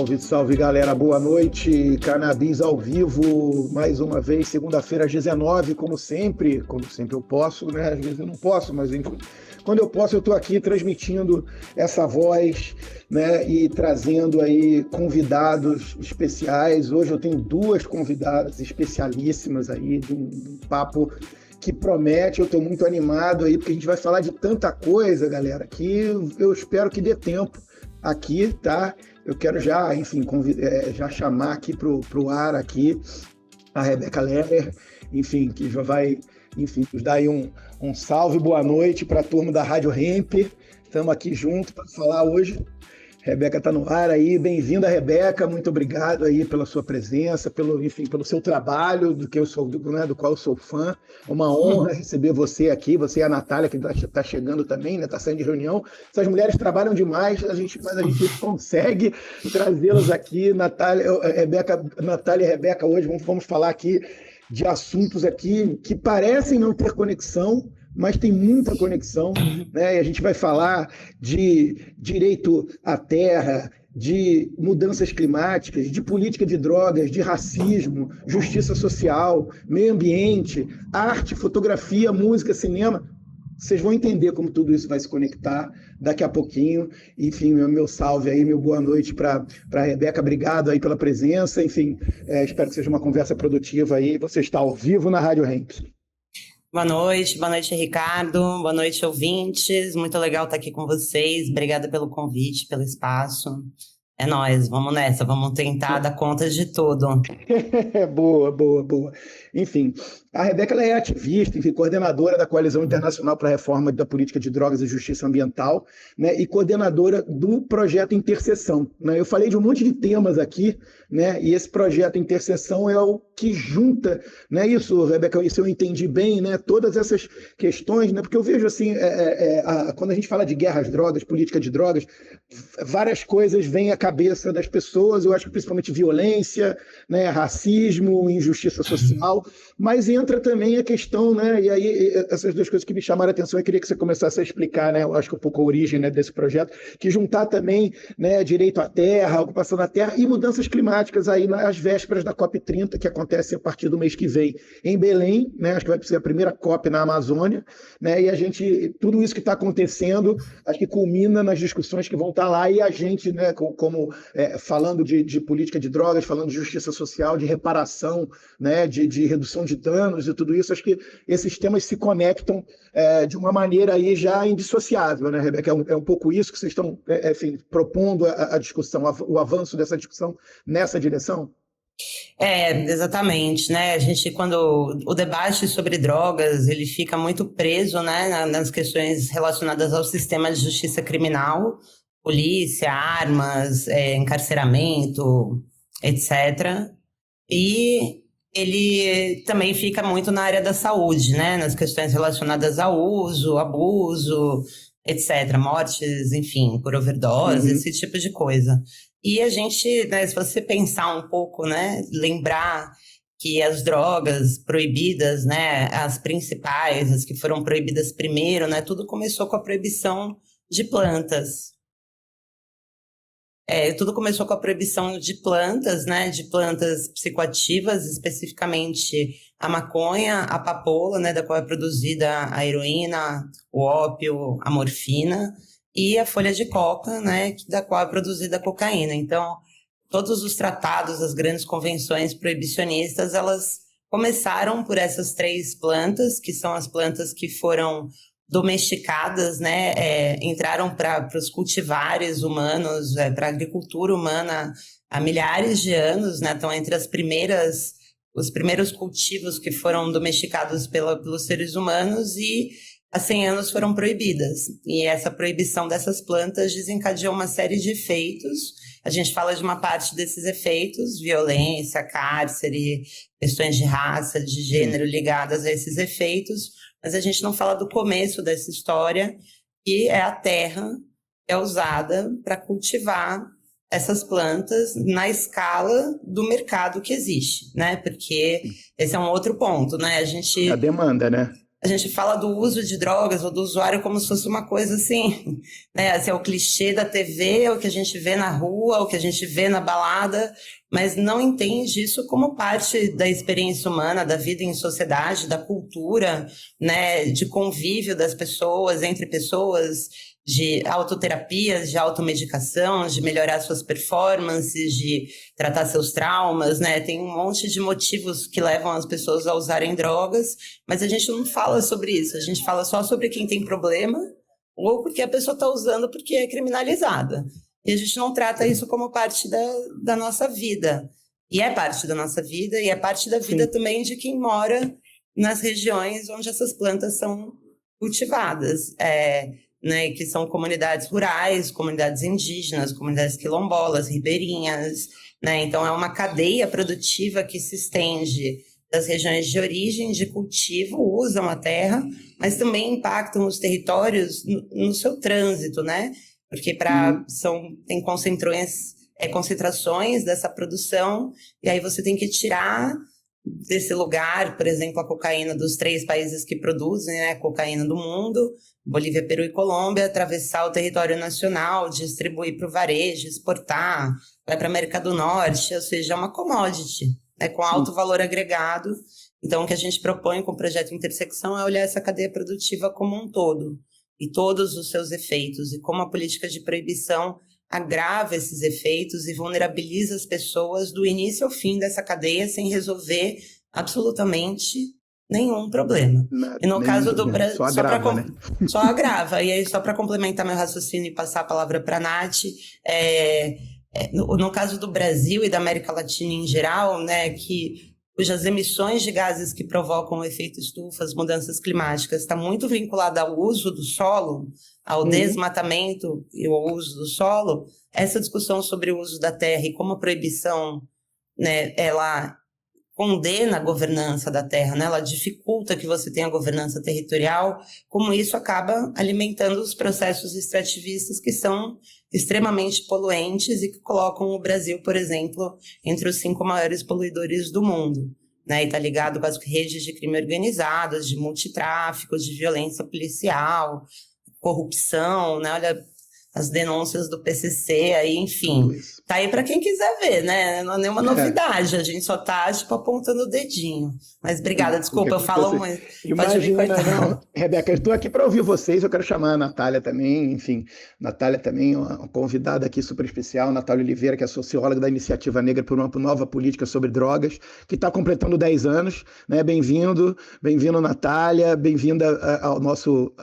Salve, salve galera, boa noite. Cannabis ao vivo, mais uma vez, segunda-feira às 19, como sempre. Como sempre eu posso, né? Às vezes eu não posso, mas enfim, quando eu posso, eu estou aqui transmitindo essa voz, né? E trazendo aí convidados especiais. Hoje eu tenho duas convidadas especialíssimas aí, de um papo que promete. Eu estou muito animado aí, porque a gente vai falar de tanta coisa, galera, que eu espero que dê tempo aqui, tá? Eu quero já, enfim, já chamar aqui pro ar aqui a Rebeca Lerner, enfim, que já vai, enfim, nos dar aí um salve, boa noite para a turma da Rádio Hemp. Estamos aqui juntos para falar hoje. Rebeca está no ar aí, bem-vinda, Rebeca, muito obrigado aí pela sua presença, enfim, pelo seu trabalho, do qual eu sou fã. Uma honra receber você aqui, você e a Natália, que está chegando também, né? Está saindo de reunião. Essas mulheres trabalham demais, mas a gente consegue trazê-las aqui. Natália e Rebeca, hoje vamos falar aqui de assuntos aqui que parecem não ter conexão, mas tem muita conexão, né? E a gente vai falar de direito à terra, de mudanças climáticas, de política de drogas, de racismo, justiça social, meio ambiente, arte, fotografia, música, cinema. Vocês vão entender como tudo isso vai se conectar daqui a pouquinho. Enfim, meu salve aí, meu boa noite para a Rebeca. Obrigado aí pela presença. Enfim, espero que seja uma conversa produtiva aí. Você está ao vivo na Rádio Hemp. Boa noite, Ricardo, boa noite, ouvintes, muito legal estar aqui com vocês, obrigada pelo convite, pelo espaço, é nóis, vamos nessa, vamos tentar dar conta de tudo. Boa. Enfim, a Rebeca ela é ativista, enfim, coordenadora da Coalizão Internacional para a Reforma da Política de Drogas e Justiça Ambiental, né, e coordenadora do projeto Interseção, né? Eu falei de um monte de temas aqui, né, e esse projeto Interseção é o que junta, né, isso, Rebeca, isso eu entendi bem, né, todas essas questões, né, porque eu vejo assim, quando a gente fala de guerra às drogas, política de drogas, várias coisas vêm à cabeça das pessoas, eu acho que principalmente violência, né, racismo, injustiça social, mas entra também a questão, né, e aí essas duas coisas que me chamaram a atenção, eu queria que você começasse a explicar, né, eu acho que um pouco a origem, né, desse projeto, que juntar também, né, direito à terra, ocupação da terra e mudanças climáticas aí nas vésperas da COP30, que acontece a partir do mês que vem em Belém, né, acho que vai ser a primeira COP na Amazônia, né, e tudo isso que está acontecendo, acho que culmina nas discussões que vão estar lá, e a gente, né, falando de política de drogas, falando de justiça social, de reparação, né, de redução de danos e tudo isso, acho que esses temas se conectam de uma maneira aí já indissociável, né, Rebeca? É um pouco isso que vocês estão, enfim, propondo a discussão, o avanço dessa discussão nessa direção? Exatamente, né? A gente, quando o debate sobre drogas, ele fica muito preso, né, nas questões relacionadas ao sistema de justiça criminal, polícia, armas, encarceramento, etc. E ele também fica muito na área da saúde, né? Nas questões relacionadas ao uso, abuso, etc. Mortes, enfim, por overdose, esse tipo de coisa. E a gente, né, se você pensar um pouco, né, lembrar que as drogas proibidas, né, as principais, as que foram proibidas primeiro, né, tudo começou com a proibição de plantas. Tudo começou com a proibição de plantas, né, de plantas psicoativas, especificamente a maconha, a papoula, né, da qual é produzida a heroína, o ópio, a morfina, e a folha de coca, né, da qual é produzida a cocaína. Então, todos os tratados, as grandes convenções proibicionistas, elas começaram por essas três plantas, que são as plantas que foram domesticadas, né, entraram para os cultivares humanos, para a agricultura humana há milhares de anos, né, estão entre os primeiros cultivos que foram domesticados pelos seres humanos, e há 100 anos foram proibidas. E essa proibição dessas plantas desencadeou uma série de efeitos. A gente fala de uma parte desses efeitos, violência, cárcere, questões de raça, de gênero ligadas a esses efeitos, mas a gente não fala do começo dessa história, que é a terra que é usada para cultivar essas plantas na escala do mercado que existe, né? Porque esse é um outro ponto, né? A demanda, né? a gente fala do uso de drogas ou do usuário como se fosse uma coisa assim, né? Assim, é o clichê da TV, é o que a gente vê na rua, é o que a gente vê na balada, mas não entende isso como parte da experiência humana, da vida em sociedade, da cultura, né? De convívio das pessoas, entre pessoas, de autoterapias, de automedicação, de melhorar suas performances, de tratar seus traumas, né? Tem um monte de motivos que levam as pessoas a usarem drogas, mas a gente não fala sobre isso, a gente fala só sobre quem tem problema ou porque a pessoa está usando porque é criminalizada. E a gente não trata isso como parte da nossa vida. E é parte da nossa vida, e é parte da vida Sim. também de quem mora nas regiões onde essas plantas são cultivadas. Né, que são comunidades rurais, comunidades indígenas, comunidades quilombolas, ribeirinhas, né? Então é uma cadeia produtiva que se estende das regiões de origem, de cultivo, usam a terra, mas também impactam os territórios no seu trânsito, né? Porque tem concentrações dessa produção, e aí você tem que tirar desse lugar, por exemplo, a cocaína dos 3 países que produzem, né, cocaína do mundo, Bolívia, Peru e Colômbia, atravessar o território nacional, distribuir para o varejo, exportar, vai para a América do Norte, ou seja, é uma commodity, né, com alto valor agregado. Então, o que a gente propõe com o projeto Intersecção é olhar essa cadeia produtiva como um todo, e todos os seus efeitos, e como a política de proibição agrava esses efeitos e vulnerabiliza as pessoas do início ao fim dessa cadeia sem resolver absolutamente nenhum problema. E no caso do Brasil, só agrava, né? Só agrava. E aí, só para complementar meu raciocínio e passar a palavra para a Nath, no caso do Brasil e da América Latina em geral, né, cujas emissões de gases que provocam o efeito estufa, as mudanças climáticas, está muito vinculada ao uso do solo, ao desmatamento e ao uso do solo, essa discussão sobre o uso da terra e como a proibição, né, ela condena a governança da terra, né? Ela dificulta que você tenha governança territorial, como isso acaba alimentando os processos extrativistas que são extremamente poluentes e que colocam o Brasil, por exemplo, entre os 5 maiores poluidores do mundo, né? E está ligado com as redes de crime organizadas, de multitráfico, de violência policial, corrupção, né? Olha as denúncias do PCC aí, enfim, tá aí para quem quiser ver, né? Não é nenhuma novidade, a gente só tá, tipo, apontando o dedinho. Mas obrigada, desculpa, eu falo muito. Imagina, não, Rebeca, eu estou aqui para ouvir vocês, eu quero chamar a Natália também, enfim, Natália também, uma convidada aqui super especial, Natália Oliveira, que é socióloga da Iniciativa Negra por uma Nova Política sobre Drogas, que está completando 10 anos, né? Bem-vindo, Natália, bem-vinda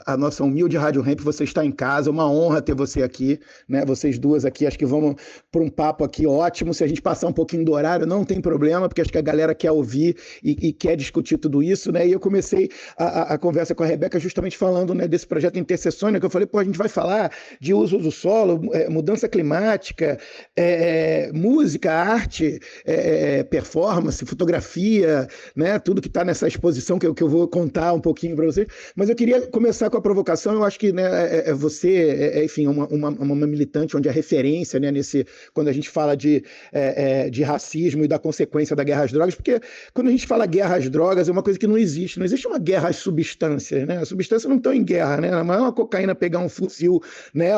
à nossa humilde Rádio Hemp, você está em casa, uma honra ter você aqui, né? Vocês duas aqui, acho que vamos para um papo aqui ótimo. Se a gente passar um pouquinho do horário, não tem problema, porque acho que a galera quer ouvir e quer discutir tudo isso, né? E eu comecei a conversa com a Rebeca justamente falando, né, desse projeto Interseções, né, que eu falei, pô, a gente vai falar de uso do solo, mudança climática, música, arte, performance, fotografia, né? Tudo que está nessa exposição que eu vou contar um pouquinho para vocês. Mas eu queria começar com a provocação. Eu acho que, né, você, enfim, uma militante onde a referência, né, quando a gente fala de racismo e da consequência da guerra às drogas, porque quando a gente fala guerra às drogas é uma coisa que não existe uma guerra às substâncias, né? As substâncias não estão em guerra, né? Não é uma cocaína pegar um fuzil, né?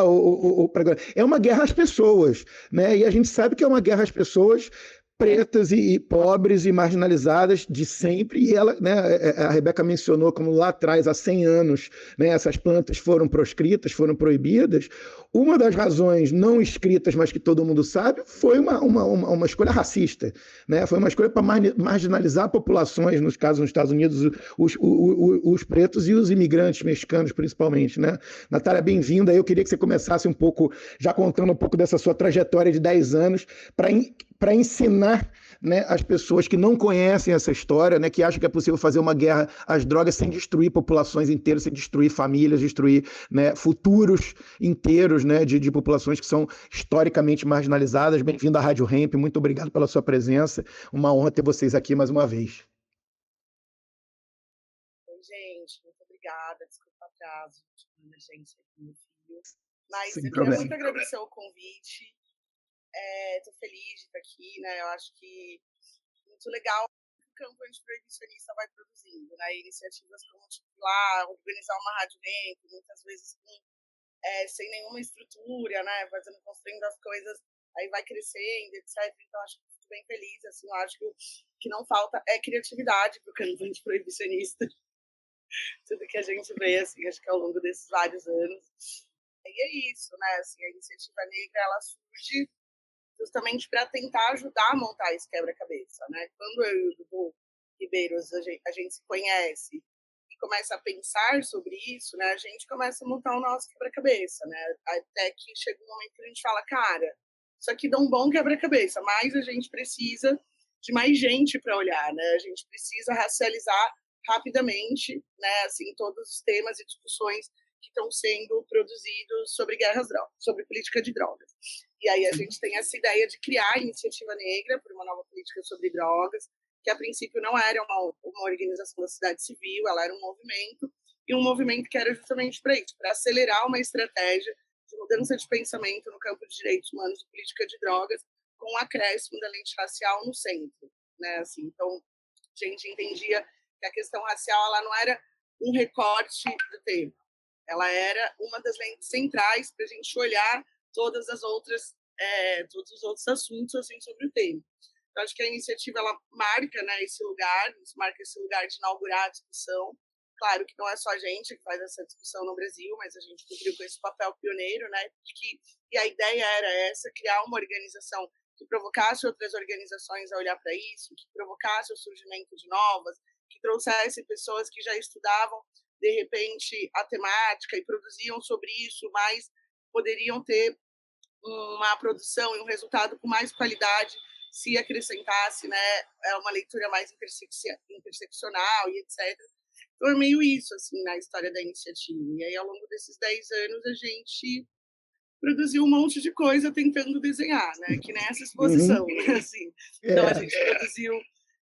É uma guerra às pessoas, né? E a gente sabe que é uma guerra às pessoas pretas e pobres e marginalizadas de sempre, e ela, né, a Rebeca mencionou como lá atrás, há 100 anos, né, essas plantas foram proscritas, foram proibidas. Uma das razões não escritas, mas que todo mundo sabe, foi uma escolha racista, né? Foi uma escolha para marginalizar populações, nos casos nos Estados Unidos, os pretos e os imigrantes mexicanos, principalmente, né? Natália, bem-vinda. Eu queria que você começasse um pouco, já contando um pouco dessa sua trajetória de 10 anos, para ensinar, né, as pessoas que não conhecem essa história, né, que acham que é possível fazer uma guerra às drogas sem destruir populações inteiras, sem destruir famílias, destruir, né, futuros inteiros, né, de populações que são historicamente marginalizadas. Bem-vindo à Rádio Hemp, muito obrigado pela sua presença. Uma honra ter vocês aqui mais uma vez. Oi, gente, muito obrigada. Desculpa o atraso de emergência aqui no filho. Mas eu queria muito agradecer o convite. Estou feliz de estar aqui, né? Eu acho que muito legal campo antiproibicionista vai produzindo, né? Iniciativas como, tipo, lá, organizar uma rádio dentro, muitas vezes sem nenhuma estrutura, né? Construindo as coisas, aí vai crescendo, etc. Então, acho que estou bem feliz, assim, eu acho que o que não falta é criatividade para o campo antiproibicionista. Tudo que a gente vê, assim, acho que ao longo desses vários anos. E é isso, né? Assim, a Iniciativa Negra, ela surge justamente para tentar ajudar a montar esse quebra-cabeça, né? Quando eu e o Dudu Ribeiros, a gente se conhece e começa a pensar sobre isso, né? A gente começa a montar o nosso quebra-cabeça, né? Até que chega um momento que a gente fala, cara, isso aqui dá um bom quebra-cabeça, mas a gente precisa de mais gente para olhar, né? A gente precisa racializar rapidamente, né? Assim, todos os temas e discussões que estão sendo produzidos sobre sobre política de drogas. E aí a gente tem essa ideia de criar a Iniciativa Negra por uma nova política sobre drogas, que a princípio não era uma organização da sociedade civil, ela era um movimento, e um movimento que era justamente para isso, para acelerar uma estratégia de mudança de pensamento no campo de direitos humanos e política de drogas, com o acréscimo da lente racial no centro, né? Assim, então, a gente entendia que a questão racial ela não era um recorte do tempo, ela era uma das lentes centrais para a gente olhar todas as outras, todos os outros assuntos assim, sobre o tema. Então, acho que a iniciativa ela marca, né, esse lugar de inaugurar a discussão. Claro que não é só a gente que faz essa discussão no Brasil, mas a gente cumpriu com esse papel pioneiro, né? E a ideia era essa, criar uma organização que provocasse outras organizações a olhar para isso, que provocasse o surgimento de novas, que trouxesse pessoas que já estudavam, de repente, a temática e produziam sobre isso, mas poderiam ter uma produção e um resultado com mais qualidade se acrescentasse, né, uma leitura mais interseccional e etc. Então, é meio isso, assim, na história da iniciativa. E aí, ao longo desses 10 anos, a gente produziu um monte de coisa tentando desenhar, né, que nem essa exposição, né, assim. Então, a gente produziu,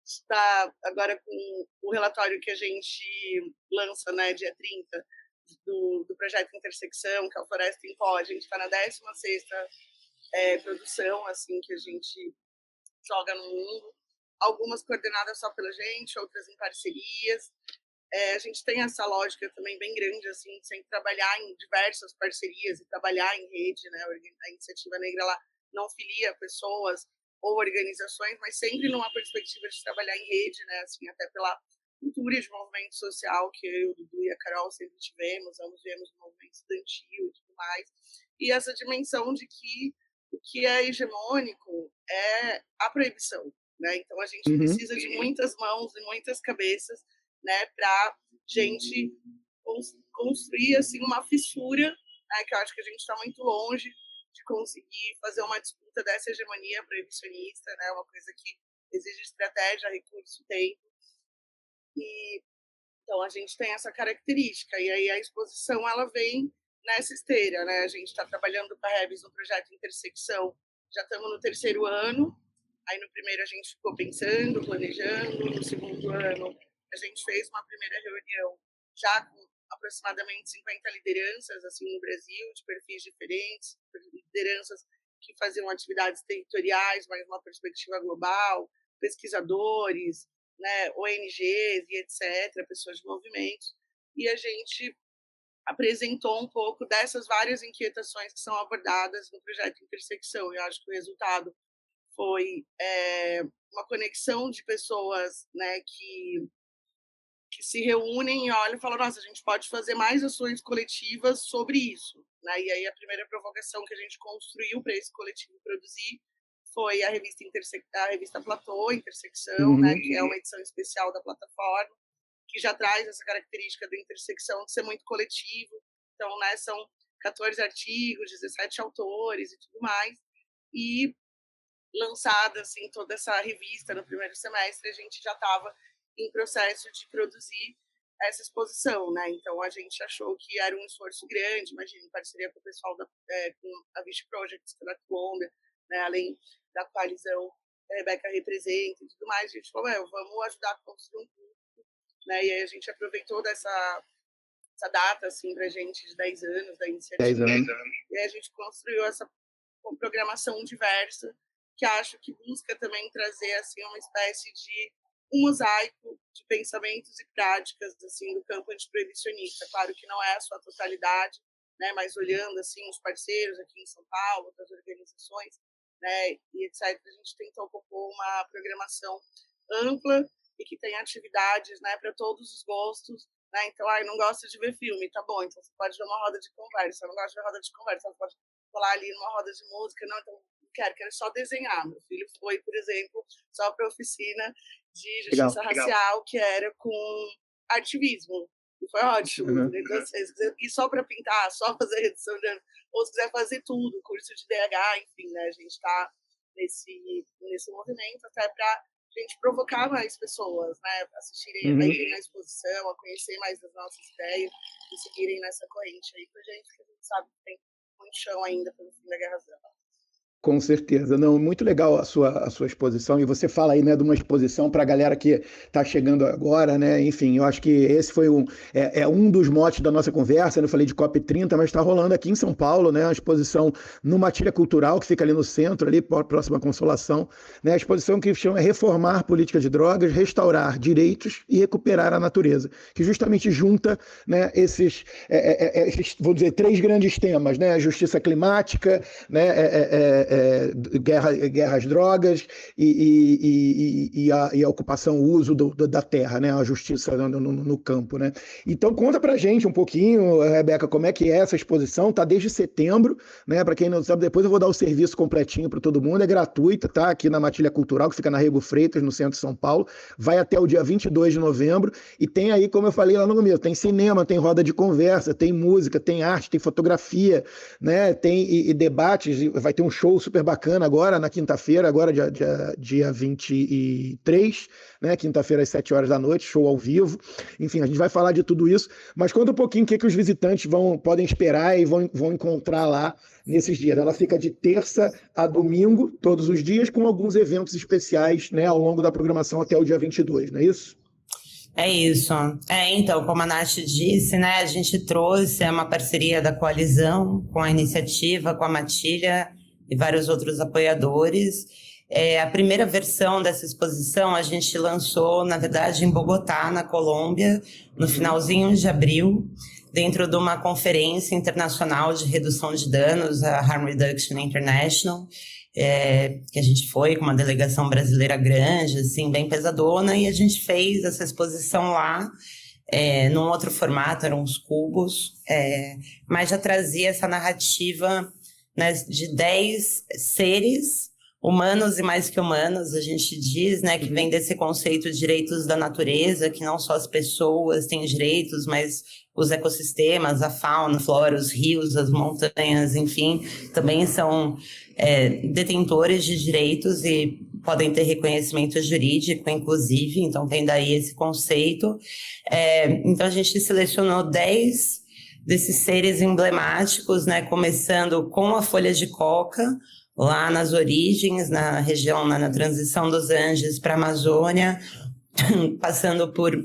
está agora com o relatório que a gente lança, né, dia 30, do projeto Intersecção, que é o Floresta em Pó. A gente está na 16ª produção, assim, que a gente joga no mundo, algumas coordenadas só pela gente, outras em parcerias. A gente tem essa lógica também bem grande, assim, de sempre trabalhar em diversas parcerias e trabalhar em rede, né? A Iniciativa Negra, ela não filia pessoas ou organizações, mas sempre numa perspectiva de trabalhar em rede, né? Assim, até pela cultura de movimento social que eu, o Dudu e a Carol sempre tivemos, ambos viemos do movimento estudantil e tudo mais. E essa dimensão de que o que é hegemônico é a proibição, né? Então, a gente precisa de muitas mãos e muitas cabeças, né, para gente construir assim uma fissura, né, que eu acho que a gente está muito longe de conseguir fazer uma disputa dessa hegemonia proibicionista, né, uma coisa que exige estratégia, recurso, tempo. E então a gente tem essa característica e aí a exposição ela vem nessa esteira, né? A gente está trabalhando com a Rebs no projeto Intersecção, já estamos no 3º ano. Aí no primeiro a gente ficou pensando, planejando, no 2º ano a gente fez uma primeira reunião já com aproximadamente 50 lideranças assim no Brasil, de perfis diferentes, lideranças que faziam atividades territoriais, mas uma perspectiva global, pesquisadores, né, ONGs e etc., pessoas de movimentos, e a gente apresentou um pouco dessas várias inquietações que são abordadas no projeto Intersecção. Eu acho que o resultado foi uma conexão de pessoas, né, que se reúnem e olham e falam, nossa, a gente pode fazer mais ações coletivas sobre isso, né? E aí a primeira provocação que a gente construiu para esse coletivo produzir foi a revista Platô, Intersecção, né, que é uma edição especial da plataforma, que já traz essa característica da intersecção de ser muito coletivo. Então, né, são 14 artigos, 17 autores e tudo mais. E lançada assim, toda essa revista no primeiro semestre, a gente já estava em processo de produzir essa exposição, né? Então a gente achou que era um esforço grande, imagina, em parceria com o pessoal com a Vichy Projects, da Colômbia, né? Além da coalizão que a Rebeca representa e tudo mais, a gente falou, vamos ajudar a construir um grupo, né? E aí a gente aproveitou essa data, assim, pra gente, de 10 anos da iniciativa. 10 anos. E aí a gente construiu essa programação diversa, que acho que busca também trazer, assim, uma espécie de um mosaico de pensamentos e práticas assim do campo antiproibicionista. Claro que não é a sua totalidade, né, mas olhando assim os parceiros aqui em São Paulo, das organizações, né, e etc, a gente tentou propor uma programação ampla e que tem atividades, né, para todos os gostos, né? Então, não gosta de ver filme, tá bom, então você pode ver uma roda de conversa. Eu não gosto de ver roda de conversa, você pode falar ali numa roda de música. Não, então não quero só desenhar. Meu filho foi, por exemplo, só para a oficina de justiça racial, que era com ativismo. E foi ótimo. Então, e só para pintar, só fazer redução de... Ou se quiser fazer tudo, curso de DH, enfim, né? A gente está nesse movimento até para a gente provocar mais pessoas, né? Assistirem a irem na exposição, a conhecer mais das nossas ideias e seguirem nessa corrente aí com a gente, que a gente sabe que tem muito chão ainda pelo fim da Guerra Fria. Com certeza. Não, muito legal a sua exposição. E você fala aí, né, de uma exposição para a galera que está chegando agora, né? Enfim, eu acho que esse foi um dos motes da nossa conversa. Eu falei de COP30, mas está rolando aqui em São Paulo, né? A exposição no Matilha Cultural, que fica ali no centro, ali próximo à Consolação, né? A exposição que chama Reformar Política de Drogas, Restaurar Direitos e Recuperar a Natureza, que justamente junta, né, esses, vou dizer, 3 grandes temas, né? A justiça climática, né? Guerra às drogas e a ocupação, o uso da terra, né? A justiça no campo, né? Então conta pra gente um pouquinho, Rebeca, como é que é essa exposição. Tá desde setembro, né? Para quem não sabe, depois eu vou dar o serviço completinho para todo mundo, é gratuita, tá? Aqui na Matilha Cultural, que fica na Rego Freitas, no centro de São Paulo, vai até o dia 22 de novembro, e tem aí, como eu falei lá no começo, tem cinema, tem roda de conversa, tem música, tem arte, tem fotografia, né? Tem debates, vai ter um show super bacana agora, na quinta-feira, agora dia 23, né? Quinta-feira às 7 horas da noite, show ao vivo. Enfim, a gente vai falar de tudo isso, mas conta um pouquinho o que os visitantes podem esperar e vão encontrar lá nesses dias. Ela fica de terça a domingo, todos os dias, com alguns eventos especiais, né, ao longo da programação até o dia 22, não é isso? É isso. Então, como a Nath disse, né, a gente trouxe uma parceria da coalizão com a iniciativa, com a Matilha e vários outros apoiadores. A primeira versão dessa exposição a gente lançou, na verdade, em Bogotá, na Colômbia, no finalzinho de abril, dentro de uma conferência internacional de redução de danos, a Harm Reduction International, que a gente foi com uma delegação brasileira grande, assim, bem pesadona, e a gente fez essa exposição lá, num outro formato, eram uns cubos, mas já trazia essa narrativa, né, de 10 seres humanos e mais que humanos, a gente diz, né, que vem desse conceito de direitos da natureza, que não só as pessoas têm direitos, mas os ecossistemas, a fauna, a flora, os rios, as montanhas, enfim, também são detentores de direitos e podem ter reconhecimento jurídico, inclusive, então tem daí esse conceito. Então a gente selecionou 10 desses seres emblemáticos, né, começando com a folha de coca, lá nas origens, na região, na transição dos Andes para a Amazônia, passando por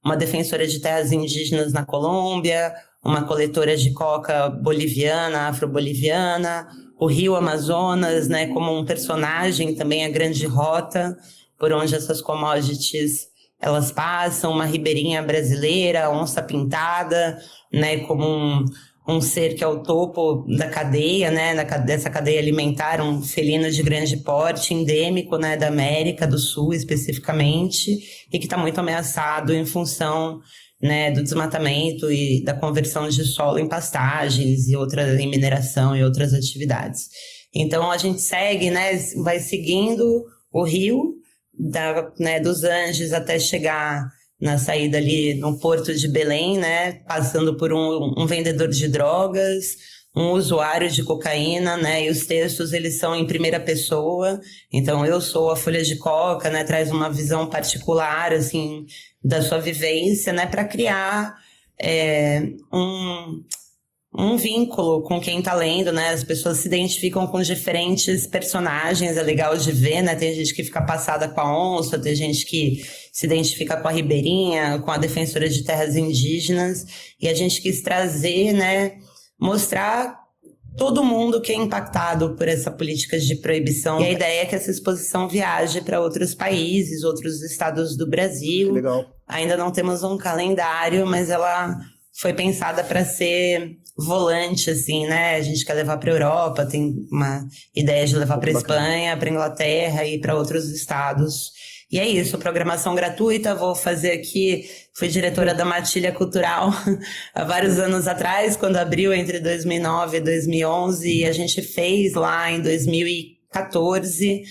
uma defensora de terras indígenas na Colômbia, uma coletora de coca boliviana, afro-boliviana, o rio Amazonas, né, como um personagem, também a grande rota por onde essas commodities elas passam, uma ribeirinha brasileira, onça pintada, né, como um ser que é o topo da cadeia, né, dessa cadeia alimentar, um felino de grande porte, endêmico, né, da América do Sul especificamente, e que está muito ameaçado em função, né, do desmatamento e da conversão de solo em pastagens e em mineração e outras atividades. Então a gente segue, né, vai seguindo o rio dos Andes até chegar na saída ali no porto de Belém, né, passando por um vendedor de drogas, um usuário de cocaína, né, e os textos eles são em primeira pessoa, então eu sou a folha de coca, né, traz uma visão particular, assim, da sua vivência, né, para criar um vínculo com quem tá lendo, né? As pessoas se identificam com diferentes personagens, é legal de ver, né? Tem gente que fica passada com a onça, tem gente que se identifica com a ribeirinha, com a defensora de terras indígenas, e a gente quis trazer, né? Mostrar todo mundo que é impactado por essa política de proibição. E a ideia é que essa exposição viaje para outros países, outros estados do Brasil. Que legal. Ainda não temos um calendário, mas ela foi pensada para ser volante, assim, né? A gente quer levar para a Europa, tem uma ideia de levar para a Espanha, para a Inglaterra e para outros estados. E é isso, programação gratuita, vou fazer aqui, fui diretora da Matilha Cultural há vários anos atrás, quando abriu entre 2009 e 2011, e a gente fez lá em 2014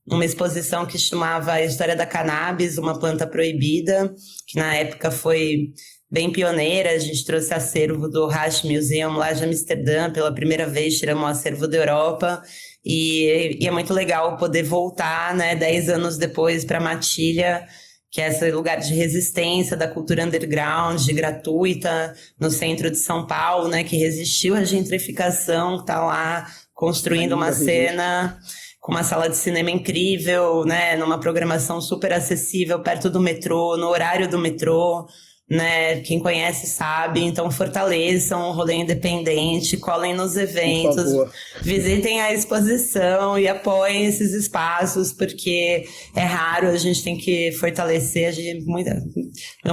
uma exposição que chamava A História da Cannabis, uma planta proibida, que na época foi bem pioneira. A gente trouxe acervo do Hash Museum lá de Amsterdã, pela primeira vez tiramos um acervo da Europa, e é muito legal poder voltar, né, 10 anos depois para Matilha, que é esse lugar de resistência da cultura underground, gratuita, no centro de São Paulo, né, que resistiu à gentrificação, que está lá construindo uma cena com uma sala de cinema incrível, né, numa programação super acessível, perto do metrô, no horário do metrô, né? Quem conhece sabe, então fortaleçam o rolê independente, colhem nos eventos, visitem a exposição e apoiem esses espaços, porque é raro, a gente tem que fortalecer.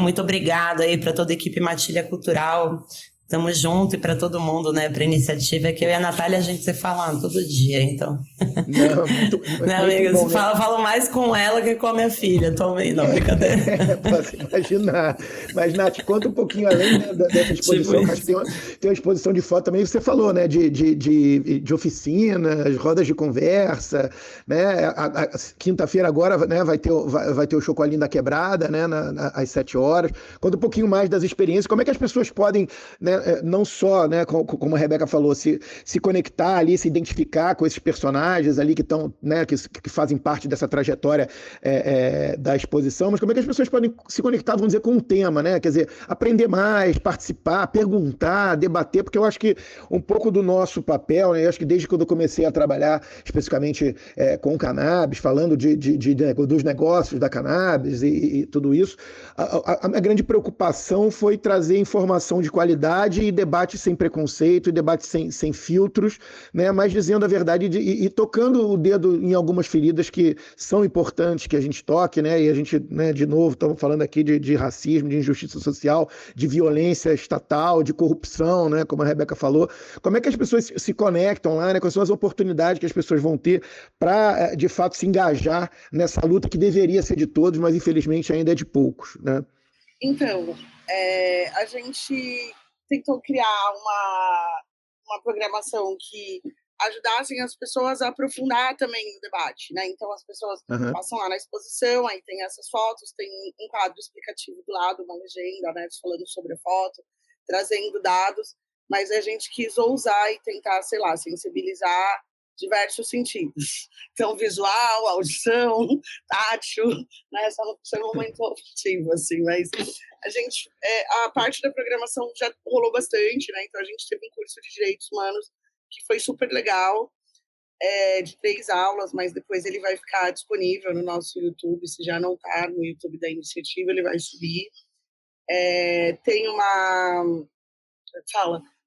Muito obrigada aí para toda a equipe Matilha Cultural. Tamo junto, e para todo mundo, né, para a iniciativa, que eu e a Natália a gente se fala todo dia, então. Não, amiga, bom, falo mais com ela que com a minha filha atualmente, não, brincadeira. Posso imaginar. Mas, Nath, conta um pouquinho além, né, dessa exposição, acho que tem uma exposição de foto também, você falou, né, de oficinas, rodas de conversa, né, a quinta-feira agora, né, vai ter o Chocolinho da Quebrada, né, às 7 horas. Conta um pouquinho mais das experiências, como é que as pessoas podem, né, não só, né, como a Rebeca falou, se conectar ali, se identificar com esses personagens ali que estão, né, que fazem parte dessa trajetória da exposição, mas como é que as pessoas podem se conectar, vamos dizer, com um tema, né? Quer dizer, aprender mais, participar, perguntar, debater, porque eu acho que um pouco do nosso papel, né, eu acho que desde quando eu comecei a trabalhar especificamente com cannabis, falando dos negócios da cannabis e tudo isso, a minha grande preocupação foi trazer informação de qualidade e debate sem preconceito, e debate sem filtros, né? Mas dizendo a verdade e tocando o dedo em algumas feridas que são importantes que a gente toque, né? E a gente, né, de novo, estamos falando aqui de racismo, de injustiça social, de violência estatal, de corrupção, né? Como a Rebeca falou. Como é que as pessoas se conectam lá, né? Quais são as oportunidades que as pessoas vão ter para, de fato, se engajar nessa luta que deveria ser de todos, mas infelizmente ainda é de poucos, né? Então, a gente tentou criar uma programação que ajudassem as pessoas a aprofundar também o debate, né? Então as pessoas passam lá na exposição, aí tem essas fotos, tem um quadro explicativo do lado, uma legenda, né, falando sobre a foto, trazendo dados, mas a gente quis ousar e tentar, sei lá, sensibilizar diversos sentidos. Então, visual, audição, tátil, né? Só não ser muito objetivo, assim, mas a gente, a parte da programação já rolou bastante, né? Então a gente teve um curso de Direitos Humanos que foi super legal, de 3 aulas, mas depois ele vai ficar disponível no nosso YouTube. Se já não está no YouTube da iniciativa, ele vai subir. Tem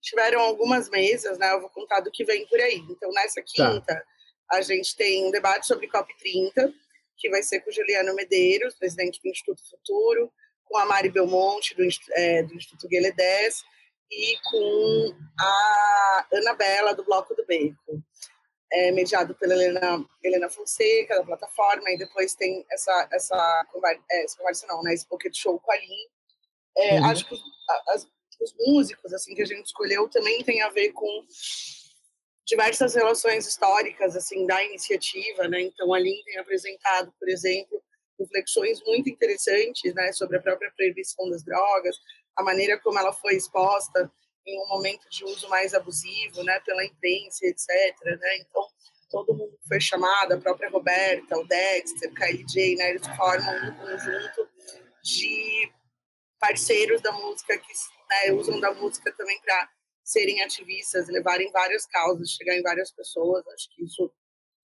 tiveram algumas mesas, né? Eu vou contar do que vem por aí. Então, nessa quinta, a gente tem um debate sobre COP30, que vai ser com Juliano Medeiros, presidente do Instituto Futuro, com a Mari Belmonte, do Instituto Guelé 10, e com a Ana Bela, do Bloco do Beco, mediado pela Helena Fonseca, da plataforma, e depois tem essa conversa não, né, esse pocket show com a Lin. Acho que os músicos assim, que a gente escolheu também tem a ver com diversas relações históricas assim, da iniciativa, né? Então a Lin tem apresentado, por exemplo, reflexões muito interessantes, né, sobre a própria proibição das drogas, a maneira como ela foi exposta em um momento de uso mais abusivo, né, pela imprensa, etc. Né? Então, todo mundo foi chamado, a própria Roberta, o Dexter, o KLJ, né, eles formam um conjunto de parceiros da música que, né, usam da música também para serem ativistas, levarem várias causas, chegar em várias pessoas. Acho que isso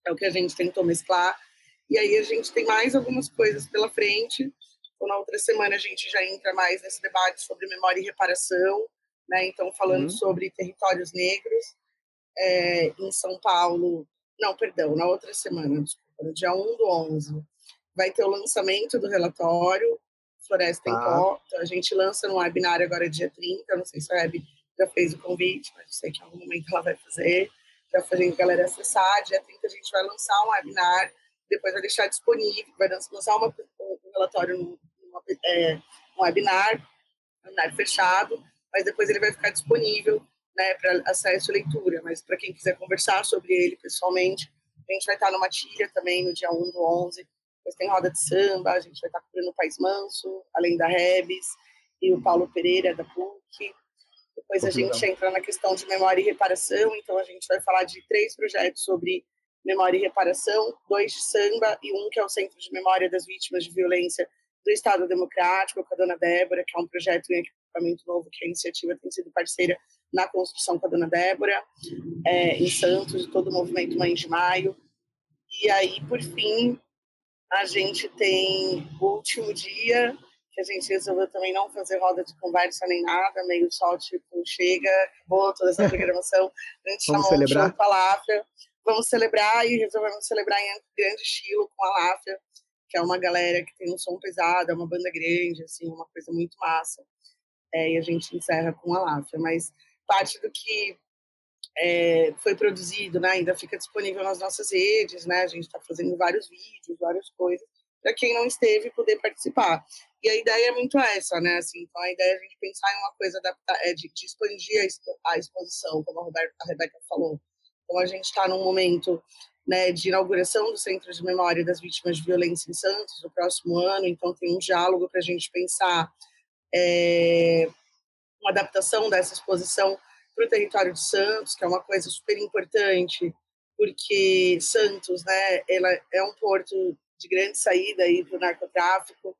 é o que a gente tentou mesclar. E aí a gente tem mais algumas coisas pela frente. Então, na outra semana a gente já entra mais nesse debate sobre memória e reparação, né? Então, falando sobre territórios negros. em São Paulo, não, perdão, na outra semana, desculpa, no dia 1/11, vai ter o lançamento do relatório Floresta em Pó. Então, a gente lança no webinar agora dia 30, não sei se a Hebe já fez o convite, mas eu sei que em algum momento ela vai fazer, já fazendo a galera acessar. Dia 30 a gente vai lançar um webinar, depois vai deixar disponível, vai lançar um relatório no webinar fechado, mas depois ele vai ficar disponível, né, para acesso e leitura. Mas para quem quiser conversar sobre ele pessoalmente, a gente vai estar no Matilha também no dia 1/11. Depois tem roda de samba, a gente vai estar cobrindo o País Manso, além da Rebes, e o Paulo Pereira, da PUC. Depois a gente entra na questão de memória e reparação, então a gente vai falar de 3 projetos sobre memória e reparação, 2 de samba e um que é o Centro de Memória das Vítimas de Violência do Estado Democrático, com a dona Débora, que é um projeto em equipamento novo, que a iniciativa tem sido parceira na construção com a dona Débora, em Santos, de todo o movimento Mãe de Maio. E aí, por fim, a gente tem o último dia, que a gente resolveu também não fazer roda de conversa nem nada, meio só, tipo, chega, acabou toda essa programação, a gente chamou um show com a Láfia, vamos celebrar, e resolvemos celebrar em grande estilo com a Láfia, que é uma galera que tem um som pesado, é uma banda grande, assim, uma coisa muito massa, e a gente encerra com a Láfia, mas parte do que foi produzido, né, ainda fica disponível nas nossas redes, né, a gente está fazendo vários vídeos, várias coisas, para quem não esteve poder participar. E a ideia é muito essa, né, assim, então a ideia é a gente pensar em uma coisa de expandir a exposição, como a Rebeca falou. Então a gente está num momento, né, de inauguração do Centro de Memória das Vítimas de Violência em Santos, no próximo ano, então tem um diálogo para a gente pensar uma adaptação dessa exposição para o território de Santos, que é uma coisa super importante, porque Santos, né, ela é um porto de grande saída para o narcotráfico,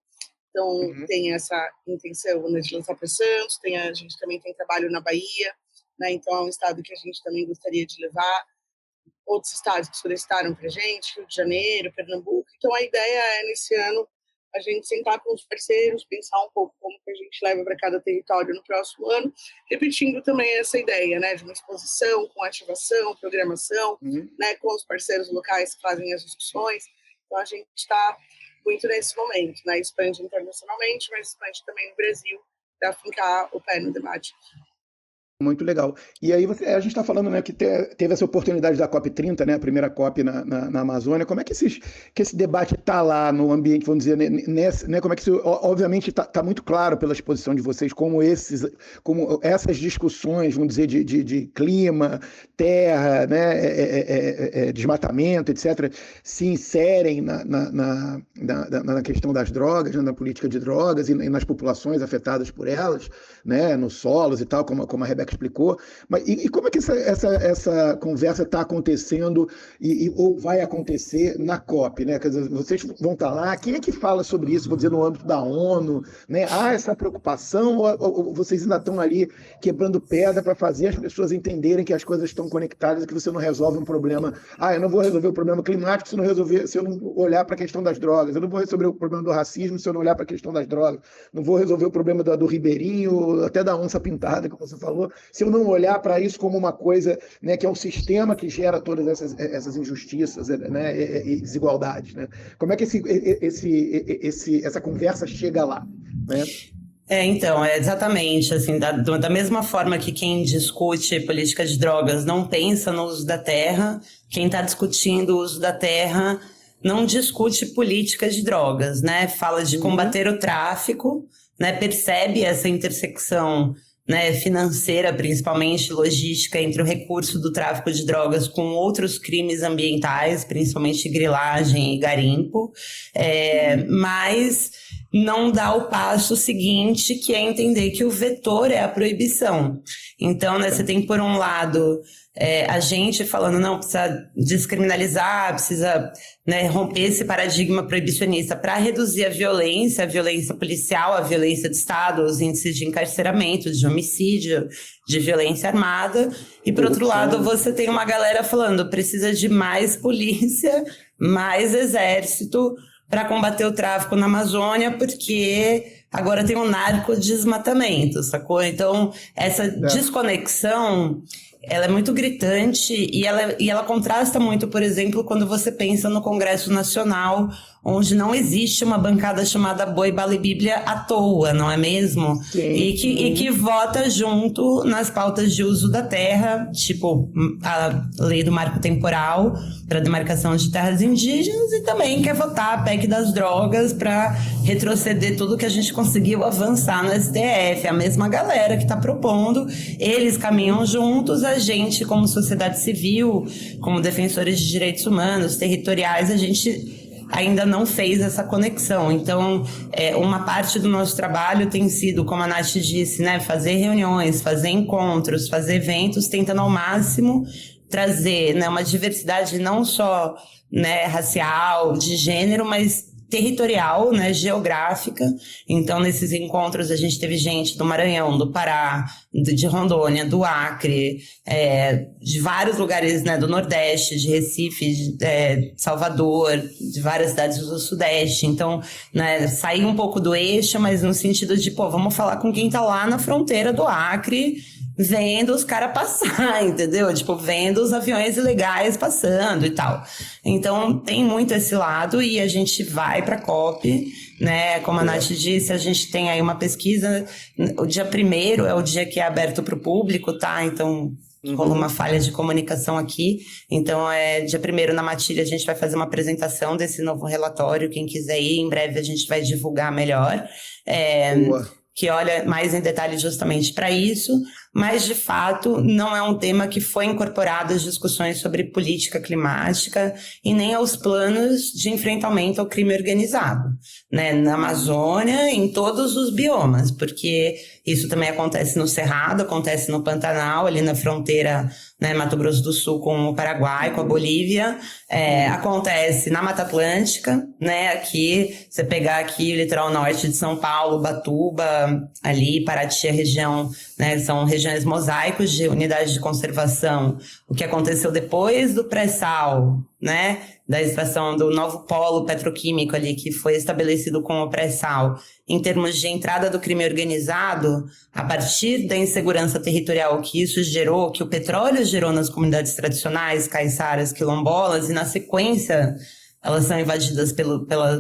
então tem essa intenção, né, de lançar para Santos, a gente também tem trabalho na Bahia, né, então é um estado que a gente também gostaria de levar, outros estados que solicitaram para a gente, Rio de Janeiro, Pernambuco, então a ideia é, nesse ano, a gente sentar com os parceiros, pensar um pouco como que a gente leva para cada território no próximo ano, repetindo também essa ideia, né, de uma exposição com ativação, programação, né, com os parceiros locais que fazem as discussões. Então a gente está muito nesse momento, né, expande internacionalmente, mas expande também no Brasil, para fincar o pé no debate. Muito legal. E aí a gente está falando, né, que teve essa oportunidade da COP30, né, a primeira COP na Amazônia. Como é que esse debate está lá no ambiente, vamos dizer, né, como é que isso, obviamente está muito claro pela exposição de vocês, como essas discussões, vamos dizer, de clima, terra, né, desmatamento, etc., se inserem na questão das drogas, né, na política de drogas e nas populações afetadas por elas, né, nos solos e tal, como a Rebeca explicou, mas e como é que essa conversa está acontecendo ou vai acontecer na COP, né? Quer dizer, vocês vão estar lá, quem é que fala sobre isso, vou dizer, no âmbito da ONU, né? Há essa preocupação ou vocês ainda estão ali quebrando pedra para fazer as pessoas entenderem que as coisas estão conectadas e que você não resolve um problema, eu não vou resolver o problema climático se eu não olhar para a questão das drogas, eu não vou resolver o problema do racismo se eu não olhar para a questão das drogas, não vou resolver o problema do ribeirinho, até da onça pintada, como você falou, se eu não olhar para isso como uma coisa, né, que é um sistema que gera todas essas injustiças, né, e desigualdades, né? Como é que essa conversa chega lá, né? Então, exatamente, assim, da mesma forma que quem discute política de drogas não pensa no uso da terra, quem está discutindo o uso da terra não discute política de drogas, né? Fala de combater o tráfico, né? Percebe essa intersecção, né, financeira, principalmente logística, entre o recurso do tráfico de drogas com outros crimes ambientais, principalmente grilagem e garimpo, mas não dá o passo seguinte, que é entender que o vetor é a proibição. Então, né, você tem, por um lado, a gente falando, não, precisa descriminalizar, precisa, né, romper esse paradigma proibicionista para reduzir a violência policial, a violência de Estado, os índices de encarceramento, de homicídio, de violência armada. E, por outro lado, você tem uma galera falando, precisa de mais polícia, mais exército para combater o tráfico na Amazônia, porque agora tem um narcodesmatamento, sacou? Então, essa desconexão ela é muito gritante e ela contrasta muito, por exemplo, quando você pensa no Congresso Nacional, onde não existe uma bancada chamada Boi, Bala e Bíblia à toa, não é mesmo? Sim. E que vota junto nas pautas de uso da terra, tipo a lei do marco temporal para demarcação de terras indígenas, e também quer votar a PEC das drogas para retroceder tudo que a gente conseguiu avançar no STF. A mesma galera que está propondo, eles caminham juntos, a gente, como sociedade civil, como defensores de direitos humanos, territoriais, a gente ainda não fez essa conexão. Então, uma parte do nosso trabalho tem sido, como a Nath disse, né, fazer reuniões, fazer encontros, fazer eventos, tentando ao máximo trazer, né, uma diversidade não só, né, racial, de gênero, mas territorial, né, geográfica. Então, nesses encontros, a gente teve gente do Maranhão, do Pará, de Rondônia, do Acre, de vários lugares, né, do Nordeste, de Recife, de Salvador, de várias cidades do Sudeste. Então, né, sair um pouco do eixo, mas no sentido de, vamos falar com quem tá lá na fronteira do Acre, vendo os caras passar, entendeu? Tipo, vendo os aviões ilegais passando e tal. Então, tem muito esse lado e a gente vai para a COP, né? Como a Nath disse, a gente tem aí uma pesquisa. O dia 1º é o dia que é aberto para o público, tá? Então, rolou uma falha de comunicação aqui. Então, dia 1º na Matilha a gente vai fazer uma apresentação desse novo relatório. Quem quiser ir, em breve a gente vai divulgar melhor. Que olha mais em detalhe justamente para isso, mas de fato não é um tema que foi incorporado às discussões sobre política climática e nem aos planos de enfrentamento ao crime organizado, né? Na Amazônia, em todos os biomas, porque isso também acontece no Cerrado, acontece no Pantanal, ali na fronteira, né, Mato Grosso do Sul com o Paraguai, com a Bolívia, acontece na Mata Atlântica, né, aqui, você pegar aqui o litoral norte de São Paulo, Ubatuba, ali, Paraty, a região, né, são regiões mosaicos de unidades de conservação, o que aconteceu depois do pré-sal, né, da extração do novo polo petroquímico ali, que foi estabelecido com o pré-sal, em termos de entrada do crime organizado, a partir da insegurança territorial que isso gerou, que o petróleo gerou nas comunidades tradicionais, caiçaras, quilombolas, e na sequência elas são invadidas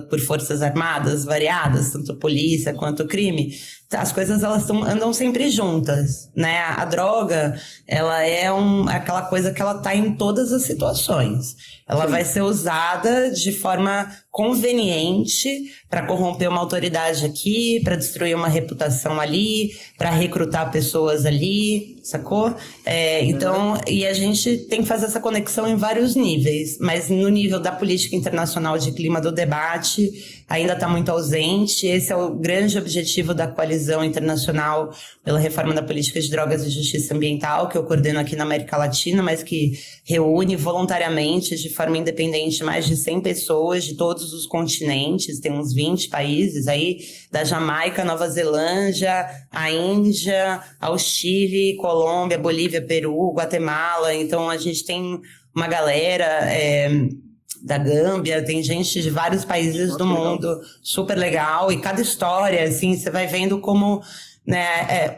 por forças armadas variadas, tanto polícia quanto crime. As coisas andam sempre juntas, né? A droga, ela é aquela coisa que ela tá em todas as situações. Ela vai ser usada de forma conveniente para corromper uma autoridade aqui, para destruir uma reputação ali, para recrutar pessoas ali, sacou? Então, e a gente tem que fazer essa conexão em vários níveis, mas no nível da política internacional de clima do debate, ainda está muito ausente. Esse é o grande objetivo da Coalizão Internacional pela Reforma da Política de Drogas e Justiça Ambiental, que eu coordeno aqui na América Latina, mas que reúne voluntariamente, de forma independente, mais de 100 pessoas de todos os continentes. Tem uns 20 países aí, da Jamaica, Nova Zelândia, a Índia, ao Chile, Colômbia, Bolívia, Peru, Guatemala. Então, a gente tem uma galera da Gâmbia, tem gente de vários países do mundo, super legal, e cada história, assim, você vai vendo como, né,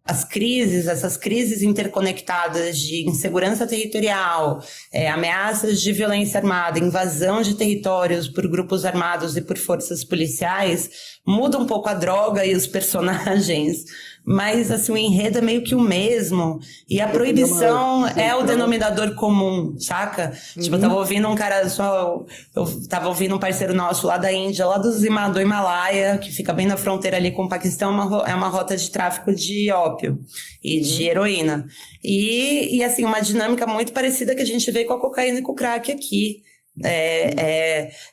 essas crises interconectadas de insegurança territorial, ameaças de violência armada, invasão de territórios por grupos armados e por forças policiais, muda um pouco a droga e os personagens, mas assim, o enredo é meio que o mesmo, e a proibição é o denominador comum, saca? Tipo, eu tava ouvindo eu tava ouvindo um parceiro nosso lá da Índia, lá do Himalaia, que fica bem na fronteira ali com o Paquistão, é uma rota de tráfico de ópio e de heroína. E assim, uma dinâmica muito parecida que a gente vê com a cocaína e com o crack aqui.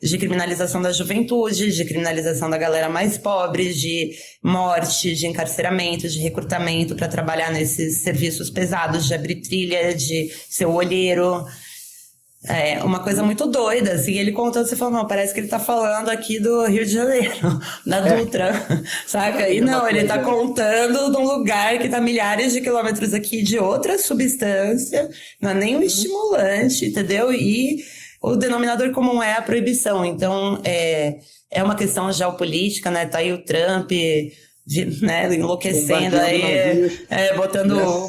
De criminalização da juventude, de criminalização da galera mais pobre, de morte, de encarceramento, de recrutamento para trabalhar nesses serviços pesados, de abrir trilha, de ser olheiro. Uma coisa muito doida, assim, ele contando, você falou, não, parece que ele tá falando aqui do Rio de Janeiro, da Dutra, saca? E não, ele tá contando de um lugar que tá milhares de quilômetros aqui de outra substância, não é nem um estimulante, entendeu? E o denominador comum é a proibição. Então, é uma questão geopolítica, né? Tá aí o Trump né, enlouquecendo aí,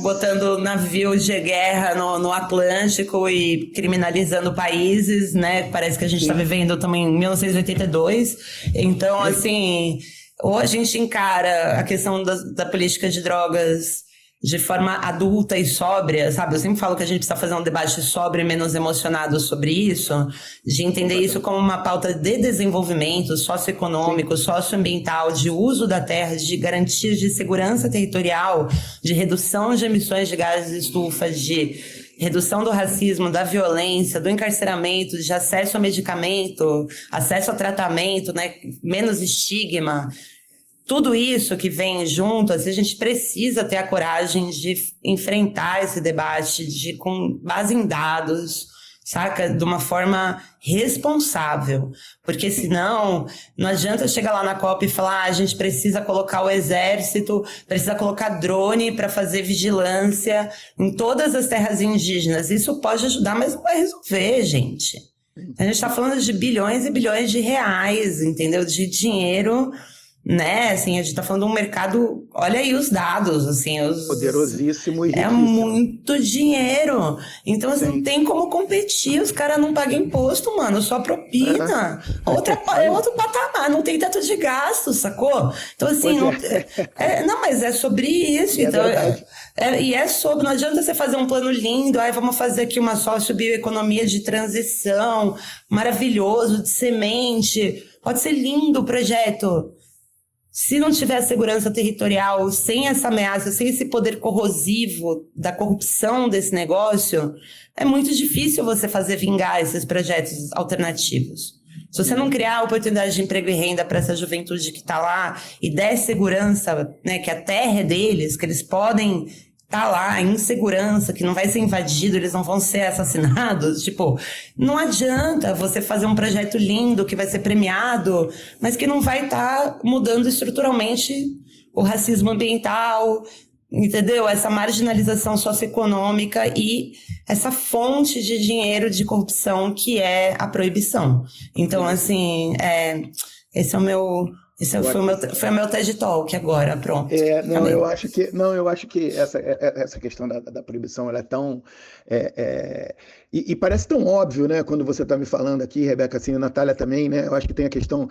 botando navios de guerra no Atlântico e criminalizando países, né? Parece que a gente está vivendo também em 1982. Então, assim, ou a gente encara a questão da política de drogas de forma adulta e sóbria, sabe? Eu sempre falo que a gente precisa fazer um debate sóbrio e menos emocionado sobre isso, de entender isso como uma pauta de desenvolvimento socioeconômico, socioambiental, de uso da terra, de garantias de segurança territorial, de redução de emissões de gases de estufa, de redução do racismo, da violência, do encarceramento, de acesso a medicamento, acesso a tratamento, né? Menos estigma. Tudo isso que vem junto, assim, a gente precisa ter a coragem de enfrentar esse debate com base em dados, saca? De uma forma responsável. Porque senão, não adianta chegar lá na COP e falar a gente precisa colocar o exército, precisa colocar drone para fazer vigilância em todas as terras indígenas. Isso pode ajudar, mas não vai resolver, gente. A gente está falando de bilhões e bilhões de reais, entendeu? De dinheiro, né, assim, a gente tá falando de um mercado, olha aí os dados, assim, poderosíssimo e riquíssimo. É muito dinheiro, então assim, não tem como competir, os caras não pagam imposto, mano, só propina, é outro patamar, não tem teto de gasto, sacou? Então assim, não, mas é sobre isso, então, e é sobre, não adianta você fazer um plano lindo, vamos fazer aqui uma socio-bioeconomia de transição, maravilhoso, de semente, pode ser lindo o projeto. Se não tiver segurança territorial, sem essa ameaça, sem esse poder corrosivo da corrupção desse negócio, é muito difícil você fazer vingar esses projetos alternativos. Se você não criar oportunidade de emprego e renda para essa juventude que está lá e der segurança, né, que a terra é deles, que eles podem tá lá em segurança, que não vai ser invadido, eles não vão ser assassinados, tipo, não adianta você fazer um projeto lindo que vai ser premiado, mas que não vai estar mudando estruturalmente o racismo ambiental, entendeu? Essa marginalização socioeconômica e essa fonte de dinheiro de corrupção que é a proibição. Então, assim, esse é o meu... foi o meu TED Talk agora, pronto. Eu acho que essa questão da proibição, ela é tão... E parece tão óbvio, né, quando você está me falando aqui, Rebeca, assim, a Natália também, né, eu acho que tem a questão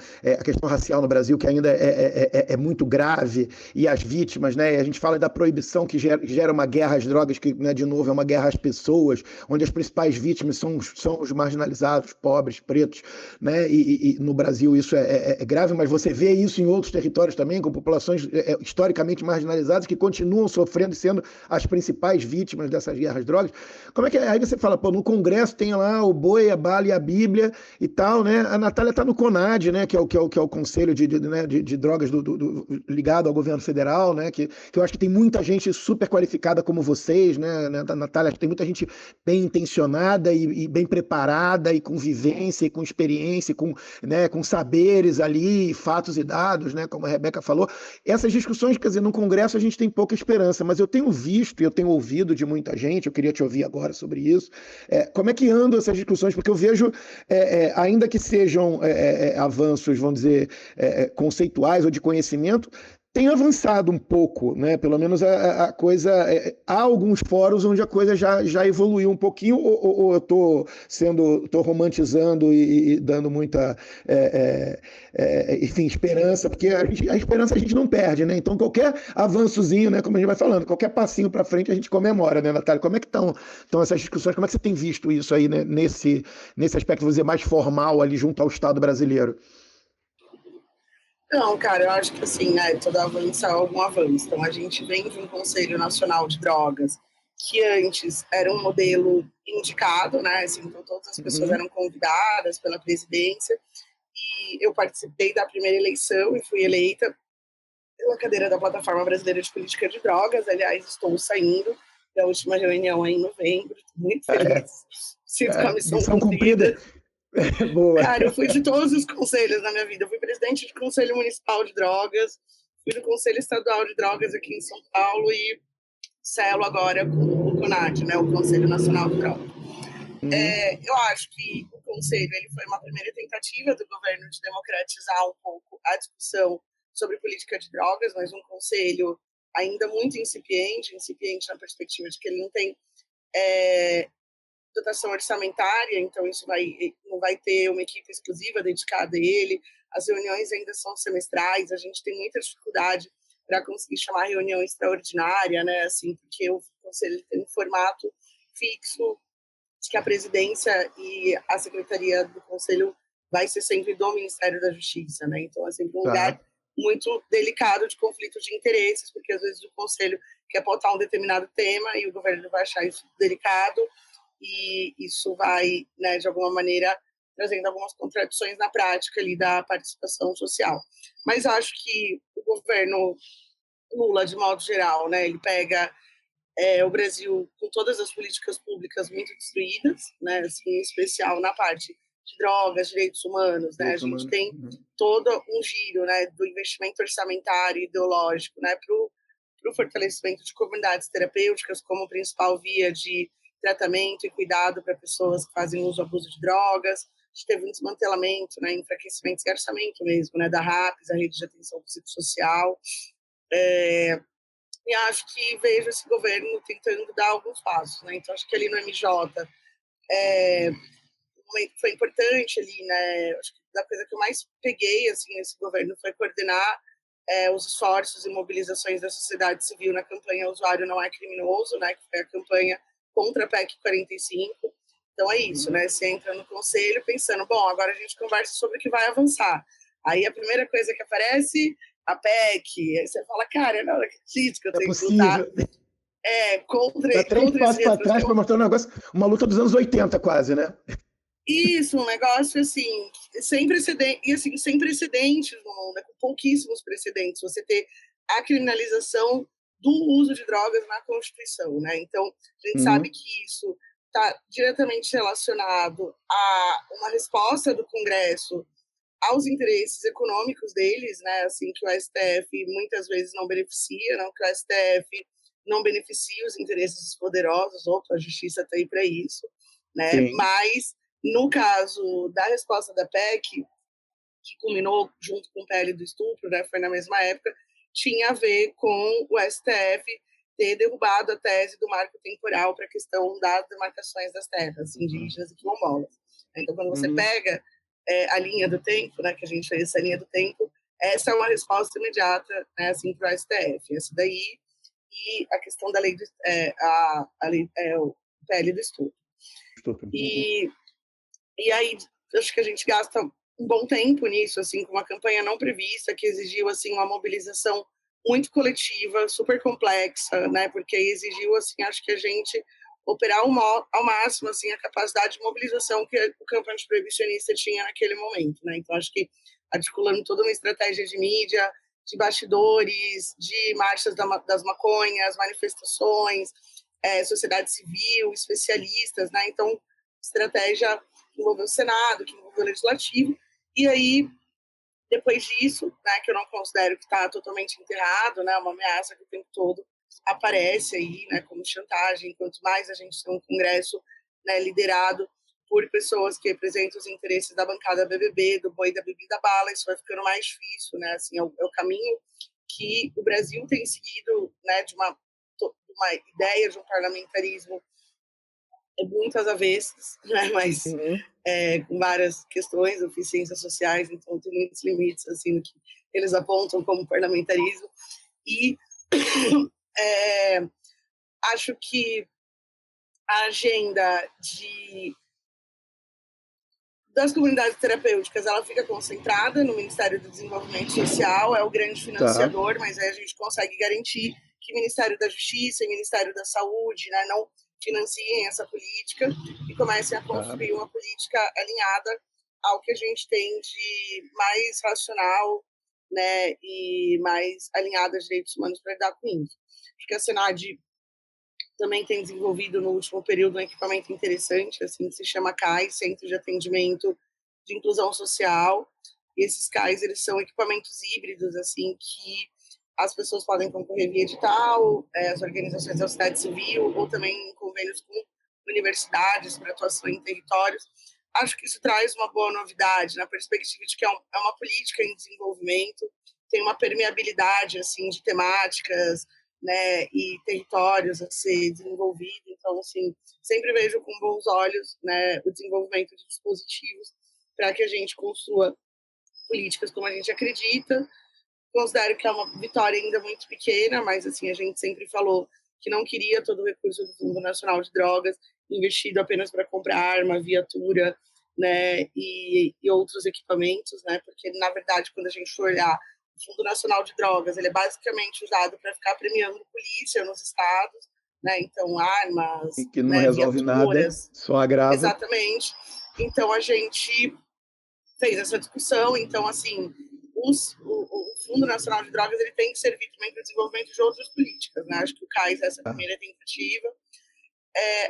racial no Brasil, que ainda é muito grave, e as vítimas, né, e a gente fala da proibição que gera uma guerra às drogas, que, né, de novo, é uma guerra às pessoas, onde as principais vítimas são os marginalizados, pobres, pretos, né, e no Brasil isso é grave, mas você vê isso em outros territórios também, com populações historicamente marginalizadas, que continuam sofrendo e sendo as principais vítimas dessas guerras às drogas. Como é que é? Aí você fala, pô, no Congresso tem lá o boi, a bala e a Bíblia e tal, né? A Natália está no CONAD, né? Que é o Conselho de Drogas ligado ao governo federal, né? Que eu acho que tem muita gente super qualificada como vocês, né? Natália, acho que tem muita gente bem intencionada e bem preparada e com vivência e com experiência, né, com saberes ali, fatos e dados, né? Como a Rebeca falou. Essas discussões, quer dizer, no Congresso a gente tem pouca esperança, mas eu tenho visto e eu tenho ouvido de muita gente, eu queria te ouvir agora sobre isso. Como é que andam essas discussões? Porque eu vejo, ainda que sejam avanços, vamos dizer, conceituais ou de conhecimento, tem avançado um pouco, né? Pelo menos a coisa... há alguns fóruns onde a coisa já evoluiu um pouquinho, ou eu tô romantizando e dando muita, enfim, esperança, porque a esperança a gente não perde, né? Então qualquer avançozinho, né, como a gente vai falando, qualquer passinho para frente a gente comemora, né, Natália? Como é que estão essas discussões? Como é que você tem visto isso aí, né, nesse aspecto, vou dizer, mais formal ali junto ao Estado brasileiro? Não, cara, eu acho que assim, né, todo avanço é algum avanço. Então, a gente vem de um Conselho Nacional de Drogas, que antes era um modelo indicado, né, assim, então todas as pessoas eram convidadas pela presidência, e eu participei da primeira eleição e fui eleita pela cadeira da Plataforma Brasileira de Política de Drogas. Aliás, estou saindo da última reunião aí em novembro, estou muito feliz. Sinto que a missão cumprida. Boa. Cara, eu fui de todos os conselhos na minha vida. Eu fui presidente do Conselho Municipal de Drogas, fui do Conselho Estadual de Drogas aqui em São Paulo e selo agora com o CONAD, né, o Conselho Nacional de Drogas. Eu acho que o Conselho ele foi uma primeira tentativa do governo de democratizar um pouco a discussão sobre política de drogas, mas um conselho ainda muito incipiente na perspectiva de que ele não tem dotação orçamentária, então isso não vai ter uma equipe exclusiva dedicada a ele. As reuniões ainda são semestrais, a gente tem muita dificuldade para conseguir chamar reunião extraordinária, né? Assim, porque o conselho tem um formato fixo de que a presidência e a secretaria do conselho vai ser sempre do Ministério da Justiça, né? Então é sempre um lugar muito delicado de conflito de interesses, porque às vezes o conselho quer pautar um determinado tema e o governo vai achar isso delicado, e isso vai, né, de alguma maneira, trazendo algumas contradições na prática ali da participação social. Mas acho que o governo Lula, de modo geral, né, ele pega o Brasil com todas as políticas públicas muito destruídas, né, assim, em especial na parte de drogas, direitos humanos, né, a gente tem todo um giro, né, do investimento orçamentário e ideológico, né, para o fortalecimento de comunidades terapêuticas como principal via de tratamento e cuidado para pessoas que fazem uso e abuso de drogas. A gente teve um desmantelamento, né, enfraquecimento e orçamento mesmo, né, da RAPS, a Rede de Atenção Psicossocial. E acho que vejo esse governo tentando dar alguns passos, né? Então, acho que ali no MJ foi importante ali, né? Acho que a coisa que eu mais peguei, assim, nesse governo foi coordenar os esforços e mobilizações da sociedade civil na campanha Usuário Não É Criminoso, né? Que foi a campanha contra a PEC 45. Então, é isso, né? Você entra no conselho pensando, bom, agora a gente conversa sobre o que vai avançar. Aí, a primeira coisa que aparece, a PEC, aí você fala, cara, não acredito que eu tenho que lutar contra Dá 3 esse passos para trás para mostrar um negócio, uma luta dos anos 80 quase, né? Isso, um negócio assim, sem precedentes, e assim, sem precedentes no mundo, né? Com pouquíssimos precedentes, você ter a criminalização do uso de drogas na Constituição, né? Então, a gente sabe que isso está diretamente relacionado a uma resposta do Congresso aos interesses econômicos deles, né? Assim, que o STF muitas vezes não beneficia, não que o STF não beneficie os interesses poderosos, ou a justiça está aí para isso, né? Sim. Mas no caso da resposta da PEC, que culminou junto com o PL do estupro, né? Foi na mesma época, tinha a ver com o STF ter derrubado a tese do marco temporal para a questão das demarcações das terras indígenas e quilombolas. Então, quando você pega a linha do tempo, né, que a gente fez essa linha do tempo, essa é uma resposta imediata, né, assim, para o STF. Essa daí e a questão da lei do, o PL do estupro. E aí, acho que a gente gasta um bom tempo nisso, assim, com uma campanha não prevista, que exigiu, assim, uma mobilização muito coletiva, super complexa, né, porque exigiu, assim, acho que a gente operar ao máximo, assim, a capacidade de mobilização que o campo antiproibicionista tinha naquele momento, né, então acho que articulando toda uma estratégia de mídia, de bastidores, de marchas das maconhas, manifestações, sociedade civil, especialistas, né, então estratégia que envolveu o Senado, que envolveu o Legislativo, e aí, depois disso, né, que eu não considero que está totalmente enterrado, né, uma ameaça que o tempo todo aparece aí, né, como chantagem, quanto mais a gente tem um Congresso, né, liderado por pessoas que representam os interesses da bancada BBB, do boi da bebida bala, isso vai ficando mais difícil, né, assim, é o caminho que o Brasil tem seguido, né, de uma ideia de um parlamentarismo muitas avessas, né? Mas com várias questões, eu fiz ciências sociais, então tem muitos limites assim no que eles apontam como parlamentarismo, e acho que a agenda das comunidades terapêuticas, ela fica concentrada no Ministério do Desenvolvimento Social, é o grande financiador, mas aí a gente consegue garantir que o Ministério da Justiça e o Ministério da Saúde, né, não financiem essa política e comecem a construir uma política alinhada ao que a gente tem de mais racional, né, e mais alinhada a direitos humanos para lidar com isso. Acho que a SENAD também tem desenvolvido no último período um equipamento interessante, assim, que se chama CAIS, Centro de Atendimento de Inclusão Social. E esses CAIS, eles são equipamentos híbridos, assim, que as pessoas podem concorrer via edital, as organizações da sociedade civil, ou também em convênios com universidades para atuação em territórios. Acho que isso traz uma boa novidade, na perspectiva de que é uma política em desenvolvimento, tem uma permeabilidade assim de temáticas, né, e territórios a ser desenvolvido. Então, assim, sempre vejo com bons olhos, né, o desenvolvimento de dispositivos para que a gente construa políticas como a gente acredita. Considero que é uma vitória ainda muito pequena, mas assim, a gente sempre falou que não queria todo o recurso do Fundo Nacional de Drogas investido apenas para comprar arma, viatura, né, e outros equipamentos, né, porque, na verdade, quando a gente for olhar o Fundo Nacional de Drogas, ele é basicamente usado para ficar premiando polícia nos estados, né, então armas, E que não né, resolve nada, viaturas, só agrava. exatamente. Então, a gente fez essa discussão, então, assim, o Fundo Nacional de Drogas ele tem que servir também para o desenvolvimento de outras políticas, né? Acho que o CAIS é essa primeira tentativa.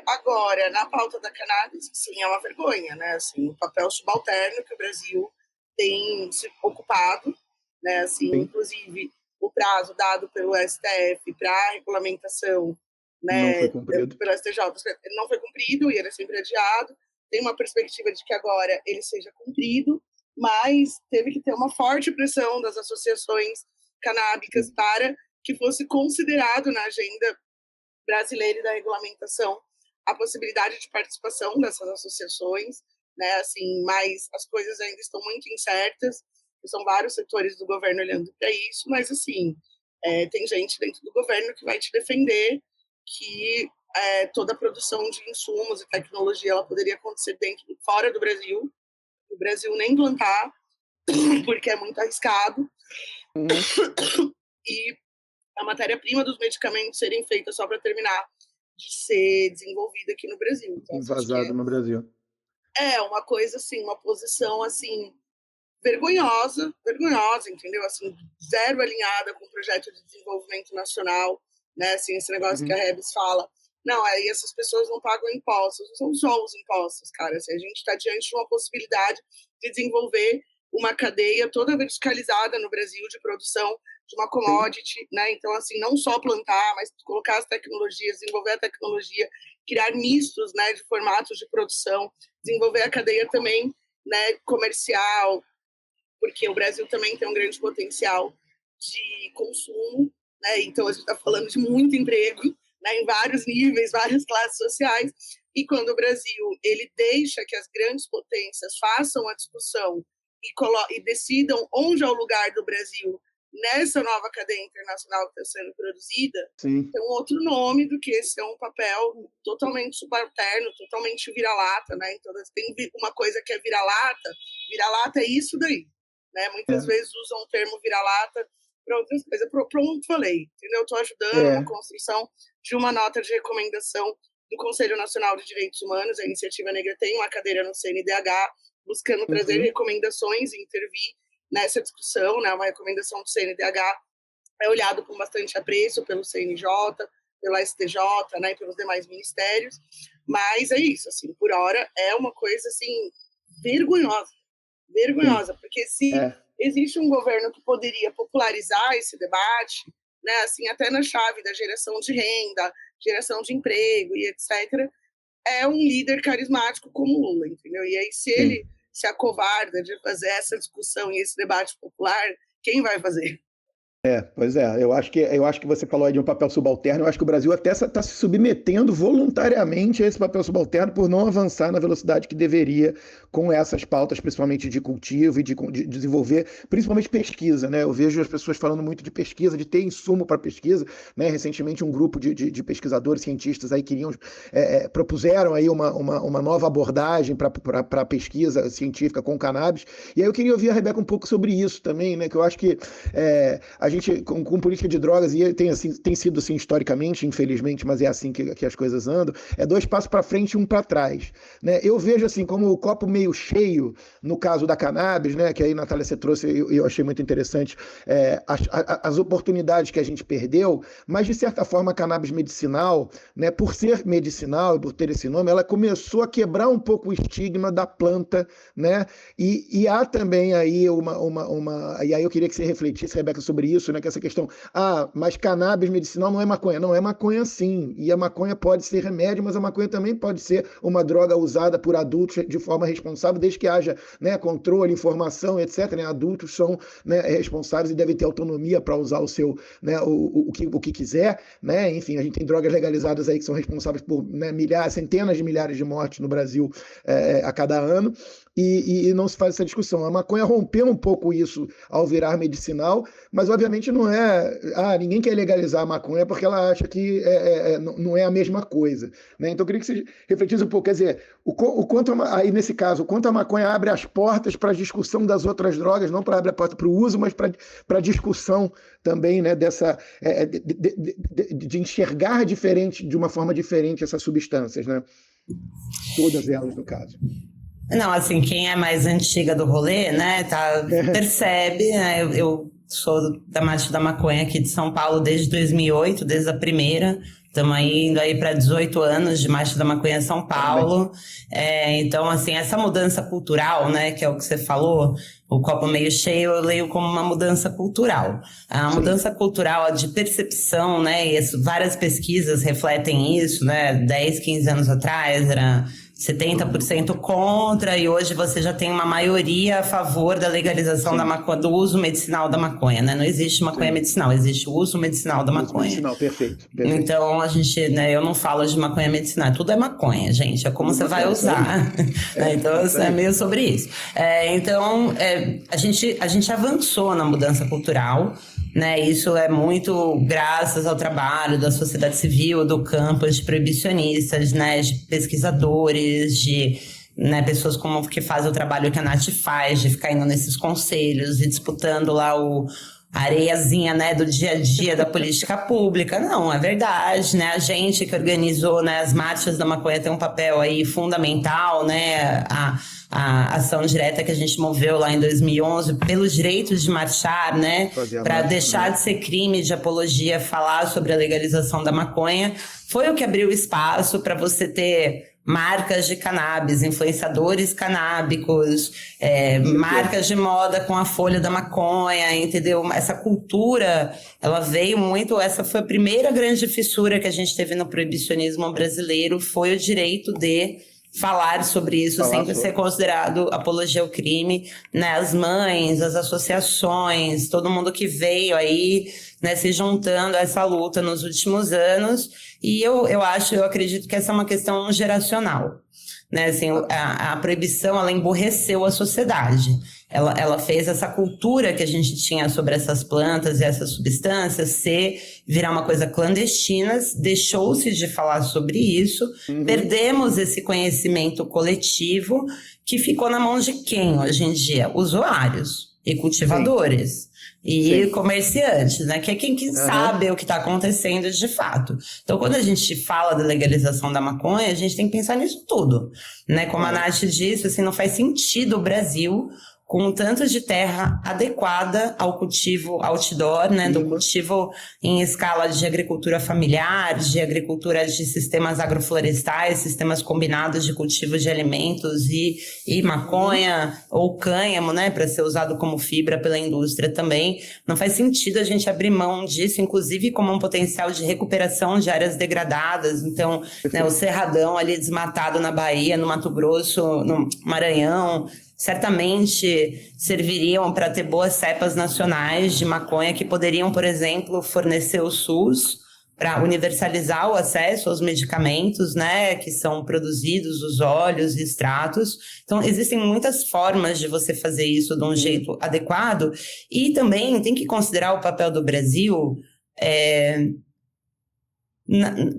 Agora, na pauta da cannabis, sim, é uma vergonha, né? Assim, o papel subalterno que o Brasil tem se ocupado, né? Assim, inclusive, o prazo dado pelo STF para a regulamentação, Não foi né, cumprido. pelo STJ, não foi cumprido e ele é sempre adiado. Tem uma perspectiva de que agora ele seja cumprido, mas teve que ter uma forte pressão das associações canábicas para que fosse considerado na agenda brasileira e da regulamentação a possibilidade de participação dessas associações, né? Assim, mas as coisas ainda estão muito incertas, são vários setores do governo olhando para isso, mas assim, tem gente dentro do governo que vai te defender que toda a produção de insumos e tecnologia ela poderia acontecer fora do Brasil, o Brasil nem plantar, porque é muito arriscado, e a matéria-prima dos medicamentos serem feitas só para terminar de ser desenvolvida aqui no Brasil. Então, Invasado no Brasil. É uma coisa assim, uma posição assim vergonhosa, entendeu? Assim, zero alinhada com o projeto de desenvolvimento nacional, né? Assim, esse negócio que a Rebs fala. Não, aí essas pessoas não pagam impostos, não são só os impostos, cara. Assim, a gente está diante de uma possibilidade de desenvolver uma cadeia toda verticalizada no Brasil de produção de uma commodity, né? Então, assim, não só plantar, mas colocar as tecnologias, desenvolver a tecnologia, criar mistos, né, de formatos de produção, desenvolver a cadeia também, né, comercial, porque o Brasil também tem um grande potencial de consumo, né? Então a gente está falando de muito emprego, né, em vários níveis, várias classes sociais, e quando o Brasil ele deixa que as grandes potências façam a discussão e decidam onde é o lugar do Brasil nessa nova cadeia internacional que está sendo produzida, Sim. tem um outro nome do que esse é um papel totalmente subalterno, totalmente vira-lata, né? Então tem uma coisa que é vira-lata é isso daí, né? Muitas vezes usam o termo vira-lata para outras coisas. Pronto, falei, entendeu? Estou ajudando na construção de uma nota de recomendação do Conselho Nacional de Direitos Humanos. A Iniciativa Negra tem uma cadeira no CNDH, buscando trazer recomendações e intervir nessa discussão, né? Uma recomendação do CNDH é olhado com bastante apreço pelo CNJ, pela STJ, né, e pelos demais ministérios, mas é isso, assim, por hora é uma coisa, assim, vergonhosa, porque se existe um governo que poderia popularizar esse debate, né, assim, até na chave da geração de renda, geração de emprego e etc., é um líder carismático como Lula, entendeu? E aí, se ele se acovarda de fazer essa discussão e esse debate popular, quem vai fazer? Pois é, eu acho que você falou aí de um papel subalterno, eu acho que o Brasil até está se submetendo voluntariamente a esse papel subalterno por não avançar na velocidade que deveria com essas pautas, principalmente de cultivo e de desenvolver, principalmente pesquisa, né? Eu vejo as pessoas falando muito de pesquisa, de ter insumo para pesquisa, né? Recentemente um grupo de pesquisadores, cientistas aí propuseram aí uma nova abordagem para pesquisa científica com cannabis, e aí eu queria ouvir a Rebeca um pouco sobre isso também, né? Que eu acho que a gente, com política de drogas, e tem sido assim historicamente, infelizmente, mas é assim que as coisas andam, é 2 passos para frente e 1 para trás, né? Eu vejo assim como o copo meio cheio no caso da cannabis, né? Que aí, Natália, você trouxe, eu achei muito interessante as oportunidades que a gente perdeu, mas de certa forma a cannabis medicinal, né? Por ser medicinal e por ter esse nome, ela começou a quebrar um pouco o estigma da planta, né? E há também aí e aí eu queria que você refletisse, Rebeca, sobre isso, isso, né? Que essa questão, mas cannabis medicinal não é maconha. Não, é maconha sim. E a maconha pode ser remédio, mas a maconha também pode ser uma droga usada por adultos de forma responsável, desde que haja, né, controle, informação, etc. Né? Adultos são, né, responsáveis e devem ter autonomia para usar o seu, né, o que quiser, né? Enfim, a gente tem drogas legalizadas aí que são responsáveis por, né, milhares, centenas de milhares de mortes no Brasil a cada ano. E não se faz essa discussão. A maconha rompeu um pouco isso ao virar medicinal, mas obviamente não é. Ninguém quer legalizar a maconha porque ela acha que não é a mesma coisa. Né? Então eu queria que você refletisse um pouco. Quer dizer, o quanto aí nesse caso, o quanto a maconha abre as portas para a discussão das outras drogas, não para abrir a porta para o uso, mas para a discussão também, né, dessa de enxergar diferente, de uma forma diferente essas substâncias, né? Todas elas, no caso. Não, assim, quem é mais antiga do rolê, né, percebe, né, eu sou da Marcha da Maconha aqui de São Paulo desde 2008, desde a primeira, estamos indo aí para 18 anos de Marcha da Maconha São Paulo, então, assim, essa mudança cultural, né, que é o que você falou, o copo meio cheio, eu leio como uma mudança cultural. A mudança cultural de percepção, né, e várias pesquisas refletem isso, né, 10, 15 anos atrás era 70% contra, e hoje você já tem uma maioria a favor da legalização da maconha, do uso medicinal da maconha, né? Não existe maconha medicinal, existe o uso medicinal da maconha. Medicinal, perfeito. Então, a gente, né, eu não falo de maconha medicinal, tudo é maconha, gente, é como você vai usar. Então, é meio sobre isso. Então, a gente avançou na mudança cultural, né? Isso é muito graças ao trabalho da sociedade civil, do campo, de proibicionistas, né? De pesquisadores, de, né, pessoas que fazem o trabalho que a Nath faz, de ficar indo nesses conselhos e disputando lá a areiazinha, né, do dia a dia da política pública. Não, é verdade, né? A gente que organizou, né, as marchas da maconha tem um papel aí fundamental, né? A ação direta que a gente moveu lá em 2011 pelos direitos de marchar, né, para deixar de ser crime de apologia falar sobre a legalização da maconha, foi o que abriu espaço para você ter marcas de cannabis, influenciadores canábicos, marcas de moda com a folha da maconha, entendeu? Essa cultura, ela veio muito, essa foi a primeira grande fissura que a gente teve no proibicionismo brasileiro, foi o direito de falar sobre isso sem ser considerado apologia ao crime, né? As mães, as associações, todo mundo que veio aí, né, se juntando a essa luta nos últimos anos, e eu acredito que essa é uma questão geracional, né? Assim, a proibição, ela emborreceu a sociedade. Ela fez essa cultura que a gente tinha sobre essas plantas e essas substâncias virar uma coisa clandestina, deixou-se de falar sobre isso, perdemos esse conhecimento coletivo que ficou na mão de quem hoje em dia? Usuários e cultivadores. E comerciantes, né? Que é quem sabe o que está acontecendo de fato. Então, quando a gente fala da legalização da maconha, a gente tem que pensar nisso tudo, né? Como a Nath disse, assim, não faz sentido o Brasil com um tanto de terra adequada ao cultivo outdoor, né, do cultivo em escala de agricultura familiar, de agricultura de sistemas agroflorestais, sistemas combinados de cultivo de alimentos e maconha ou cânhamo, né, para ser usado como fibra pela indústria também. Não faz sentido a gente abrir mão disso, inclusive como um potencial de recuperação de áreas degradadas. Então, né, o Cerradão ali desmatado na Bahia, no Mato Grosso, no Maranhão, certamente serviriam para ter boas cepas nacionais de maconha que poderiam, por exemplo, fornecer o SUS para universalizar o acesso aos medicamentos, né, que são produzidos, os óleos e extratos. Então, existem muitas formas de você fazer isso de um jeito adequado, e também tem que considerar o papel do Brasil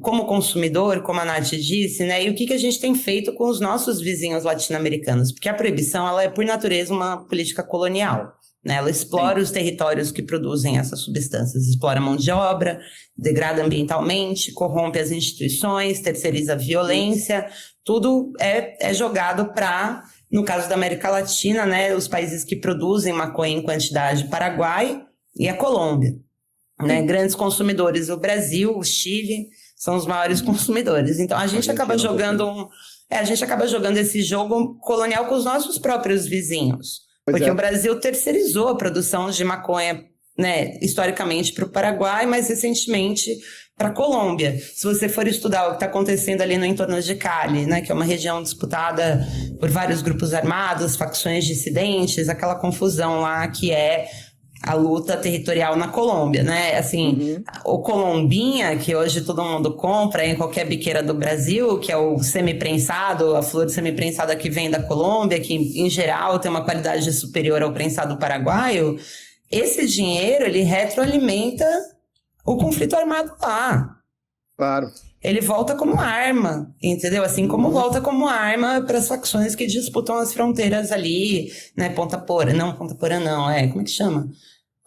como consumidor, como a Nath disse, né, e o que a gente tem feito com os nossos vizinhos latino-americanos, porque a proibição, ela é por natureza uma política colonial, né, ela explora os territórios que produzem essas substâncias, explora a mão de obra, degrada ambientalmente, corrompe as instituições, terceiriza a violência, tudo é jogado para, no caso da América Latina, né, os países que produzem maconha em quantidade, Paraguai e a Colômbia. Né, grandes consumidores, o Brasil, o Chile são os maiores consumidores. Então a gente acaba jogando esse jogo colonial com os nossos próprios vizinhos, porque o Brasil terceirizou a produção de maconha, né, historicamente para o Paraguai, mais recentemente para a Colômbia. Se você for estudar o que está acontecendo ali no entorno de Cali, né, que é uma região disputada por vários grupos armados, facções dissidentes, aquela confusão lá que é a luta territorial na Colômbia, né? Assim, o colombinha, que hoje todo mundo compra em qualquer biqueira do Brasil, que é o semi-prensado, a flor semi-prensada que vem da Colômbia, que em geral tem uma qualidade superior ao prensado paraguaio, esse dinheiro, ele retroalimenta o conflito armado lá. Claro. Ele volta como arma, entendeu? Assim como volta como arma para as facções que disputam as fronteiras ali, né? Ponta Porã não, como é que chama?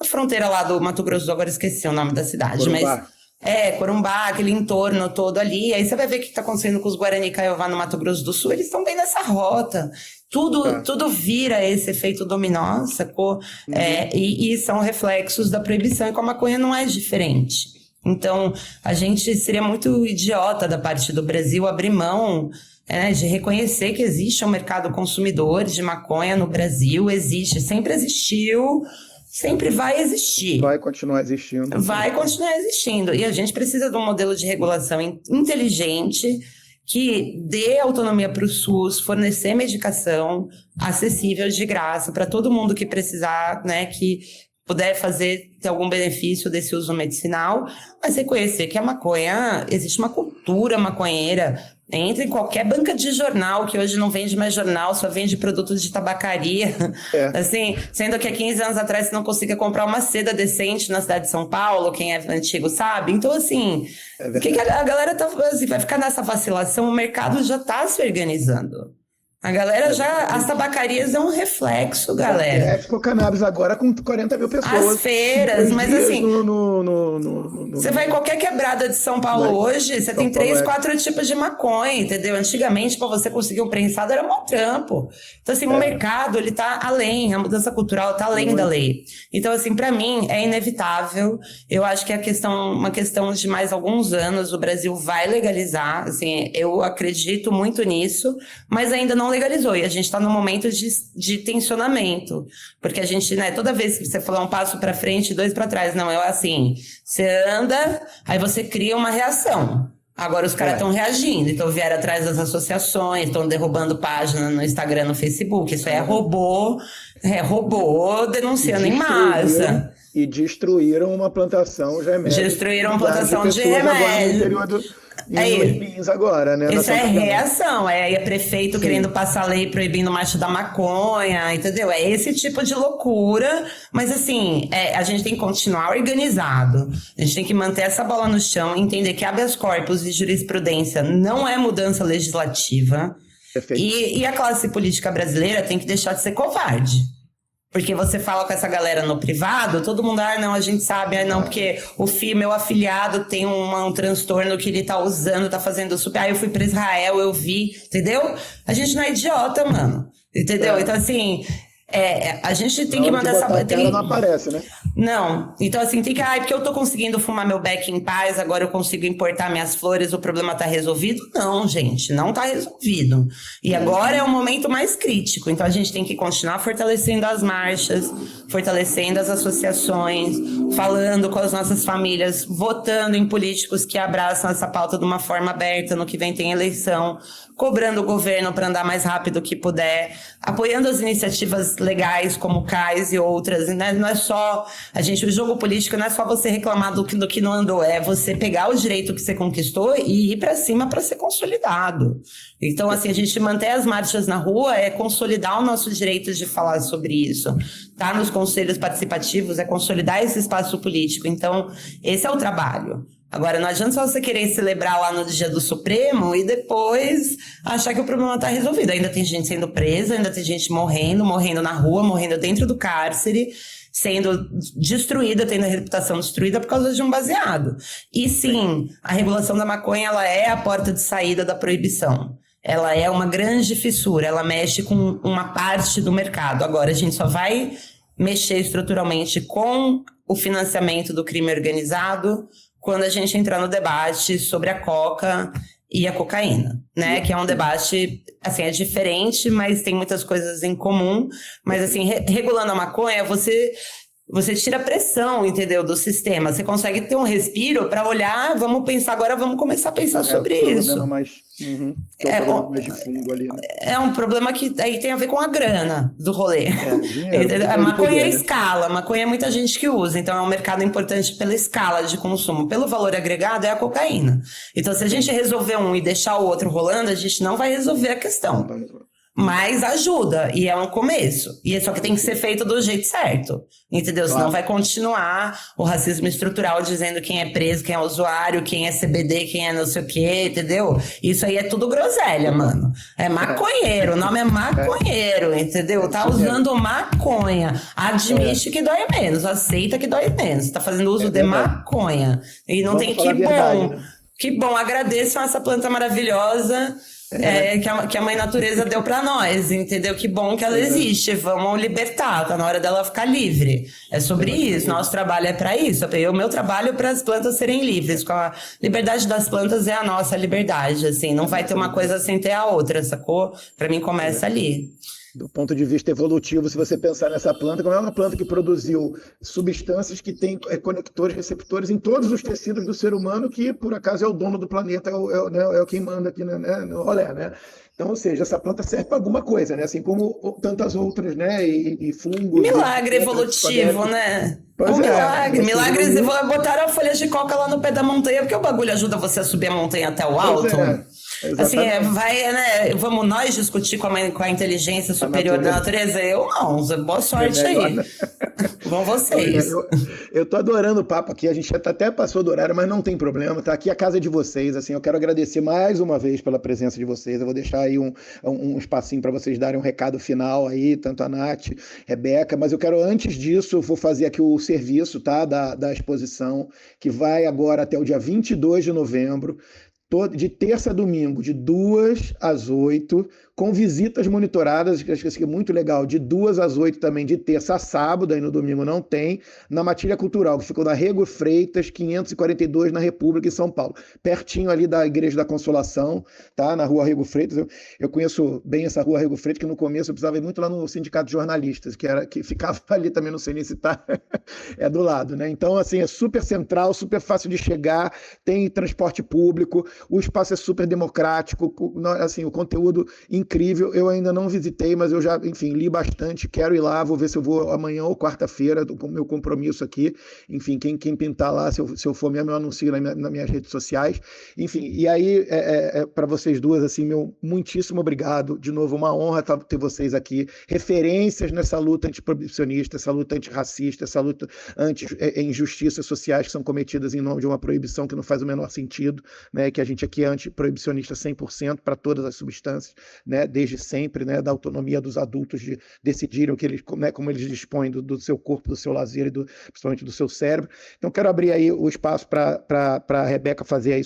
A fronteira lá do Mato Grosso, agora esqueci o nome da cidade, Corumbá. mas Corumbá, aquele entorno todo ali, aí você vai ver o que está acontecendo com os Guarani Kaiowá no Mato Grosso do Sul, eles estão bem nessa rota. Tudo vira esse efeito dominó, sacou? E são reflexos da proibição, e com a maconha não é diferente. Então, a gente seria muito idiota da parte do Brasil abrir mão de reconhecer que existe um mercado consumidor de maconha no Brasil, existe, sempre existiu, sempre vai existir. Vai continuar existindo. Vai continuar existindo. E a gente precisa de um modelo de regulação inteligente que dê autonomia para o SUS, fornecer medicação acessível de graça para todo mundo que precisar, né, que puder ter algum benefício desse uso medicinal, mas reconhecer que a maconha, existe uma cultura maconheira. Entra em qualquer banca de jornal, que hoje não vende mais jornal, só vende produtos de tabacaria. Assim, sendo que há 15 anos atrás você não conseguia comprar uma seda decente na cidade de São Paulo, quem é antigo sabe. Então, assim, o que a galera vai ficar nessa vacilação? O mercado já está se organizando. A galera as tabacarias é um reflexo, galera. Ficou cannabis agora com 40 mil pessoas. As feiras, mas assim, você vai em qualquer quebrada de São Paulo hoje, você tem 3, 4 tipos de maconha, entendeu? Antigamente, para você conseguir um prensado, era mó trampo. Então, assim, o mercado, ele tá além, a mudança cultural tá além da lei. Então, assim, para mim, é inevitável. Eu acho que uma questão de mais alguns anos, o Brasil vai legalizar, assim, eu acredito muito nisso, mas ainda não legalizou, e a gente está num momento de tensionamento, porque a gente, né, toda vez que você falar um passo para frente, 2 para trás, não, é assim, você anda, aí você cria uma reação. Agora os caras estão reagindo, então vieram atrás das associações, estão derrubando página no Instagram, no Facebook, isso aí é robô denunciando em massa. E destruíram uma plantação de remédio. Destruíram uma plantação de remédio. Agora, né? Isso é reação, é prefeito querendo passar lei proibindo o macho da maconha, entendeu? É esse tipo de loucura, mas assim, a gente tem que continuar organizado, a gente tem que manter essa bola no chão, entender que habeas corpus e jurisprudência não é mudança legislativa, e a classe política brasileira tem que deixar de ser covarde. Porque você fala com essa galera no privado, todo mundo, não, a gente sabe, não, porque meu afilhado tem um transtorno que ele tá usando, tá fazendo super, eu fui pra Israel, eu vi, entendeu? A gente não é idiota, mano, entendeu? Então, assim, a gente tem que mandar essa... Não aparece, né? Não, então assim, tem que... porque eu tô conseguindo fumar meu beck em paz, agora eu consigo importar minhas flores, o problema tá resolvido? Não, gente, não tá resolvido. E agora é o momento mais crítico, então a gente tem que continuar fortalecendo as marchas, fortalecendo as associações, falando com as nossas famílias, votando em políticos que abraçam essa pauta de uma forma aberta, no que vem tem eleição, cobrando o governo para andar mais rápido que puder, apoiando as iniciativas legais como o CAIS e outras, né? Não é só o jogo político não é só você reclamar do que não andou, é você pegar o direito que você conquistou e ir para cima para ser consolidado. Então, assim, a gente manter as marchas na rua é consolidar o nosso direito de falar sobre isso. Tá nos conselhos participativos, é consolidar esse espaço político. Então, esse é o trabalho. Agora, não adianta só você querer celebrar lá no dia do Supremo e depois achar que o problema está resolvido. Ainda tem gente sendo presa, ainda tem gente morrendo na rua, morrendo dentro do cárcere, sendo destruída, tendo a reputação destruída por causa de um baseado. E sim, a regulação da maconha, ela é a porta de saída da proibição. Ela é uma grande fissura, ela mexe com uma parte do mercado. Agora, a gente só vai mexer estruturalmente com o financiamento do crime organizado quando a gente entrar no debate sobre a coca e a cocaína, né? Que é um debate, assim, é diferente, mas tem muitas coisas em comum. Mas, assim, regulando a maconha, você Você tira a pressão, entendeu, do sistema. Você consegue ter um respiro para olhar, vamos pensar agora, vamos começar a pensar sobre isso. Que é o problema mais de fundo ali, né? É um problema que aí tem a ver com a grana do rolê. Dinheiro, A maconha é né? escala, maconha é muita gente que usa, então é um mercado importante pela escala de consumo. Pelo valor agregado é a cocaína. Então, se a gente resolver um e deixar o outro rolando, a gente não vai resolver a questão. Mas ajuda, e é um começo. E só que tem que ser feito do jeito certo, entendeu? Claro. Senão vai continuar o racismo estrutural dizendo quem é preso, quem é usuário, quem é CBD, quem é não sei o quê, entendeu? Isso aí é tudo groselha, mano. É maconheiro, o nome é maconheiro, entendeu? Tá usando maconha. Admite que dói menos, aceita que dói menos. Tá fazendo uso de maconha. E não tem que bom. Né? Que bom, agradeçam essa planta maravilhosa. Que a mãe natureza deu para nós, entendeu? Que bom que ela existe, vamos libertar, tá na hora dela ficar livre. É sobre isso, nosso trabalho é para isso. O meu trabalho é para as plantas serem livres. Com a liberdade das plantas é a nossa liberdade, assim, não vai ter uma coisa sem ter a outra, sacou? Para mim começa ali. Do ponto de vista evolutivo, se você pensar nessa planta, como é uma planta que produziu substâncias que têm conectores, receptores em todos os tecidos do ser humano, que por acaso é o dono do planeta, é quem manda aqui no rolê, né? Então, ou seja, essa planta serve para alguma coisa, né? Assim como tantas outras, né? E fungos. Milagre evolutivo, né? Um milagre. Milagres botaram a folha de coca lá no pé da montanha, porque o bagulho ajuda você a subir a montanha até o alto. Assim, né? Vamos nós discutir com a inteligência superior da natureza? Eu não. Boa sorte aí. Vão vocês. Eu tô adorando o papo aqui. A gente até passou do horário, mas não tem problema. Tá aqui a casa de vocês. Assim, eu quero agradecer mais uma vez pela presença de vocês. Eu vou deixar aí um espacinho para vocês darem um recado final aí, tanto a Nath, Rebeca. Mas eu quero, antes disso, eu vou fazer aqui o serviço, tá? Da exposição, que vai agora até o dia 22 de novembro. De terça a domingo, de 2 às 8, com visitas monitoradas, que acho que é muito legal, de 2 às 8 também, de terça a sábado, aí no domingo não tem, na Matilha Cultural, que ficou na Rego Freitas, 542, na República, em São Paulo, pertinho ali da Igreja da Consolação, tá? Na Rua Rego Freitas. Eu conheço bem essa Rua Rego Freitas, que no começo eu precisava ir muito lá no Sindicato de Jornalistas, que ficava ali também, não sei nem se tá, é do lado, né? Então, assim, é super central, super fácil de chegar, tem transporte público, o espaço é super democrático, assim, o conteúdo incrível. Eu ainda não visitei, mas eu já, enfim, li bastante, quero ir lá, vou ver se eu vou amanhã ou quarta-feira, com o meu compromisso aqui. Enfim, quem pintar lá, se eu for mesmo, eu anuncio nas minhas redes sociais. Enfim, e aí, para vocês duas, assim, meu muitíssimo obrigado. De novo, uma honra ter vocês aqui. Referências nessa luta antiproibicionista, essa luta antirracista, essa luta anti-injustiças sociais que são cometidas em nome de uma proibição que não faz o menor sentido, né? Que a gente aqui é antiproibicionista 100% para todas as substâncias, né? Desde sempre, né? Da autonomia dos adultos de decidirem o que eles, né? Como eles dispõem do seu corpo, do seu lazer e principalmente do seu cérebro. Então, quero abrir aí o espaço para a Rebeca fazer aí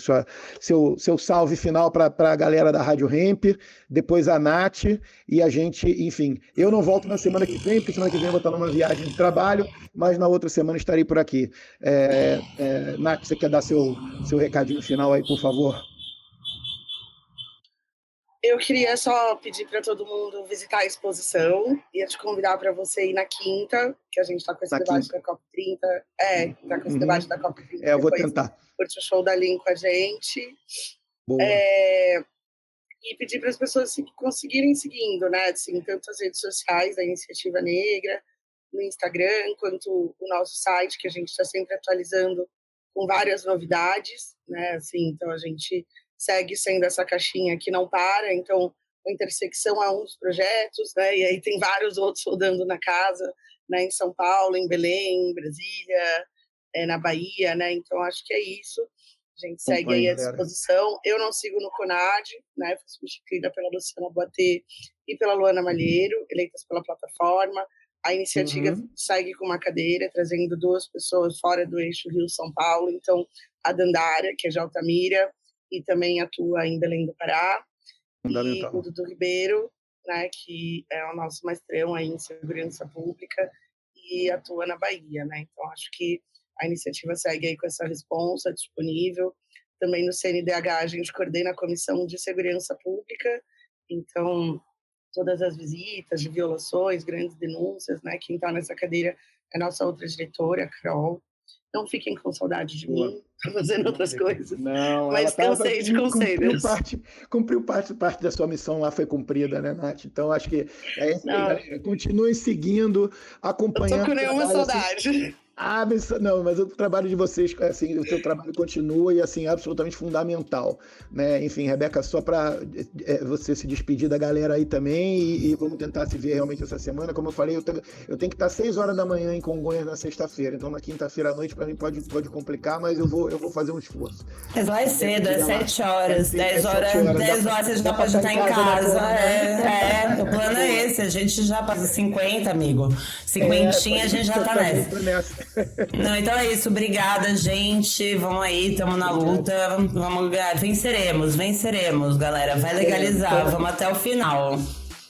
seu salve final para a galera da Rádio Hemp, depois a Nath e a gente, enfim. Eu não volto na semana que vem, porque semana que vem eu vou estar numa viagem de trabalho, mas na outra semana estarei por aqui. Nath, você quer dar seu recadinho final aí, por favor? Eu queria só pedir para todo mundo visitar a exposição. Ia te convidar para você ir na quinta, que a gente está com esse debate da COP30. Está com esse debate da COP30. Eu vou tentar. Curte o show da Lin com a gente. Boa. E pedir para as pessoas conseguirem seguindo, né? Assim, tanto as redes sociais da Iniciativa Negra, no Instagram, quanto o nosso site, que a gente está sempre atualizando com várias novidades, né? Assim, então a gente segue sendo essa caixinha que não para. Então, a Intersecção é um dos projetos, né? E aí tem vários outros rodando na casa, né? Em São Paulo, em Belém, em Brasília, na Bahia, né? Então, acho que é isso. A gente segue aí à disposição. Eu não sigo no CONAD, né? Fui substituída pela Luciana Boatê e pela Luana Malheiro, eleitas pela plataforma. A iniciativa segue com uma cadeira, trazendo 2 pessoas fora do eixo Rio-São Paulo. Então, a Dandara, que é de Altamira, e também atua em Belém do Pará. E o Dudu Ribeiro, né, que é o nosso mestrão aí em segurança pública e atua na Bahia, né? Então, acho que a iniciativa segue aí com essa responsa disponível. Também no CNDH a gente coordena a Comissão de Segurança Pública, então todas as visitas de violações, grandes denúncias, né? Quem está nessa cadeira é nossa outra diretora, a Carol. Não fiquem com saudade de Boa. mim, tô fazendo outras coisas. Não, Mas cansei de conselhos. Cumpriu parte da sua missão lá, foi cumprida, né, Nath? Então, acho que é isso aí, Não. galera. Continuem seguindo, Não acompanhando. tô com nenhuma o trabalho, assim. saudade. Não, mas o trabalho de vocês, assim, o seu trabalho continua e, assim, absolutamente fundamental, né? Enfim, Rebeca, só para você se despedir da galera aí também e vamos tentar se ver realmente essa semana. Como eu falei, eu tenho que estar 6 horas da manhã em Congonhas na sexta-feira, então na quinta-feira à noite para mim pode complicar, mas eu vou fazer um esforço. Mas lá é cedo, é 7 horas, 10 horas, 10 horas você já pode estar em casa. O plano é esse, a gente já passa 50, amigo. 50 a gente já tá nessa. Não, então é isso, obrigada, gente. Vamos aí, estamos na luta. Venceremos, galera. Vai legalizar, vamos até o final.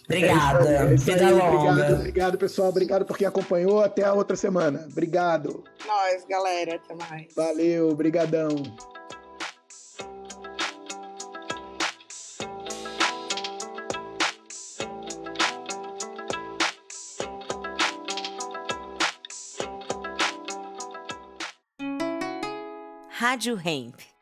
Obrigada. Vida longa. Obrigado, pessoal. Obrigado por quem acompanhou. Até a outra semana. Obrigado. Nós, galera. Até mais. Valeu, brigadão. Rádio Hemp.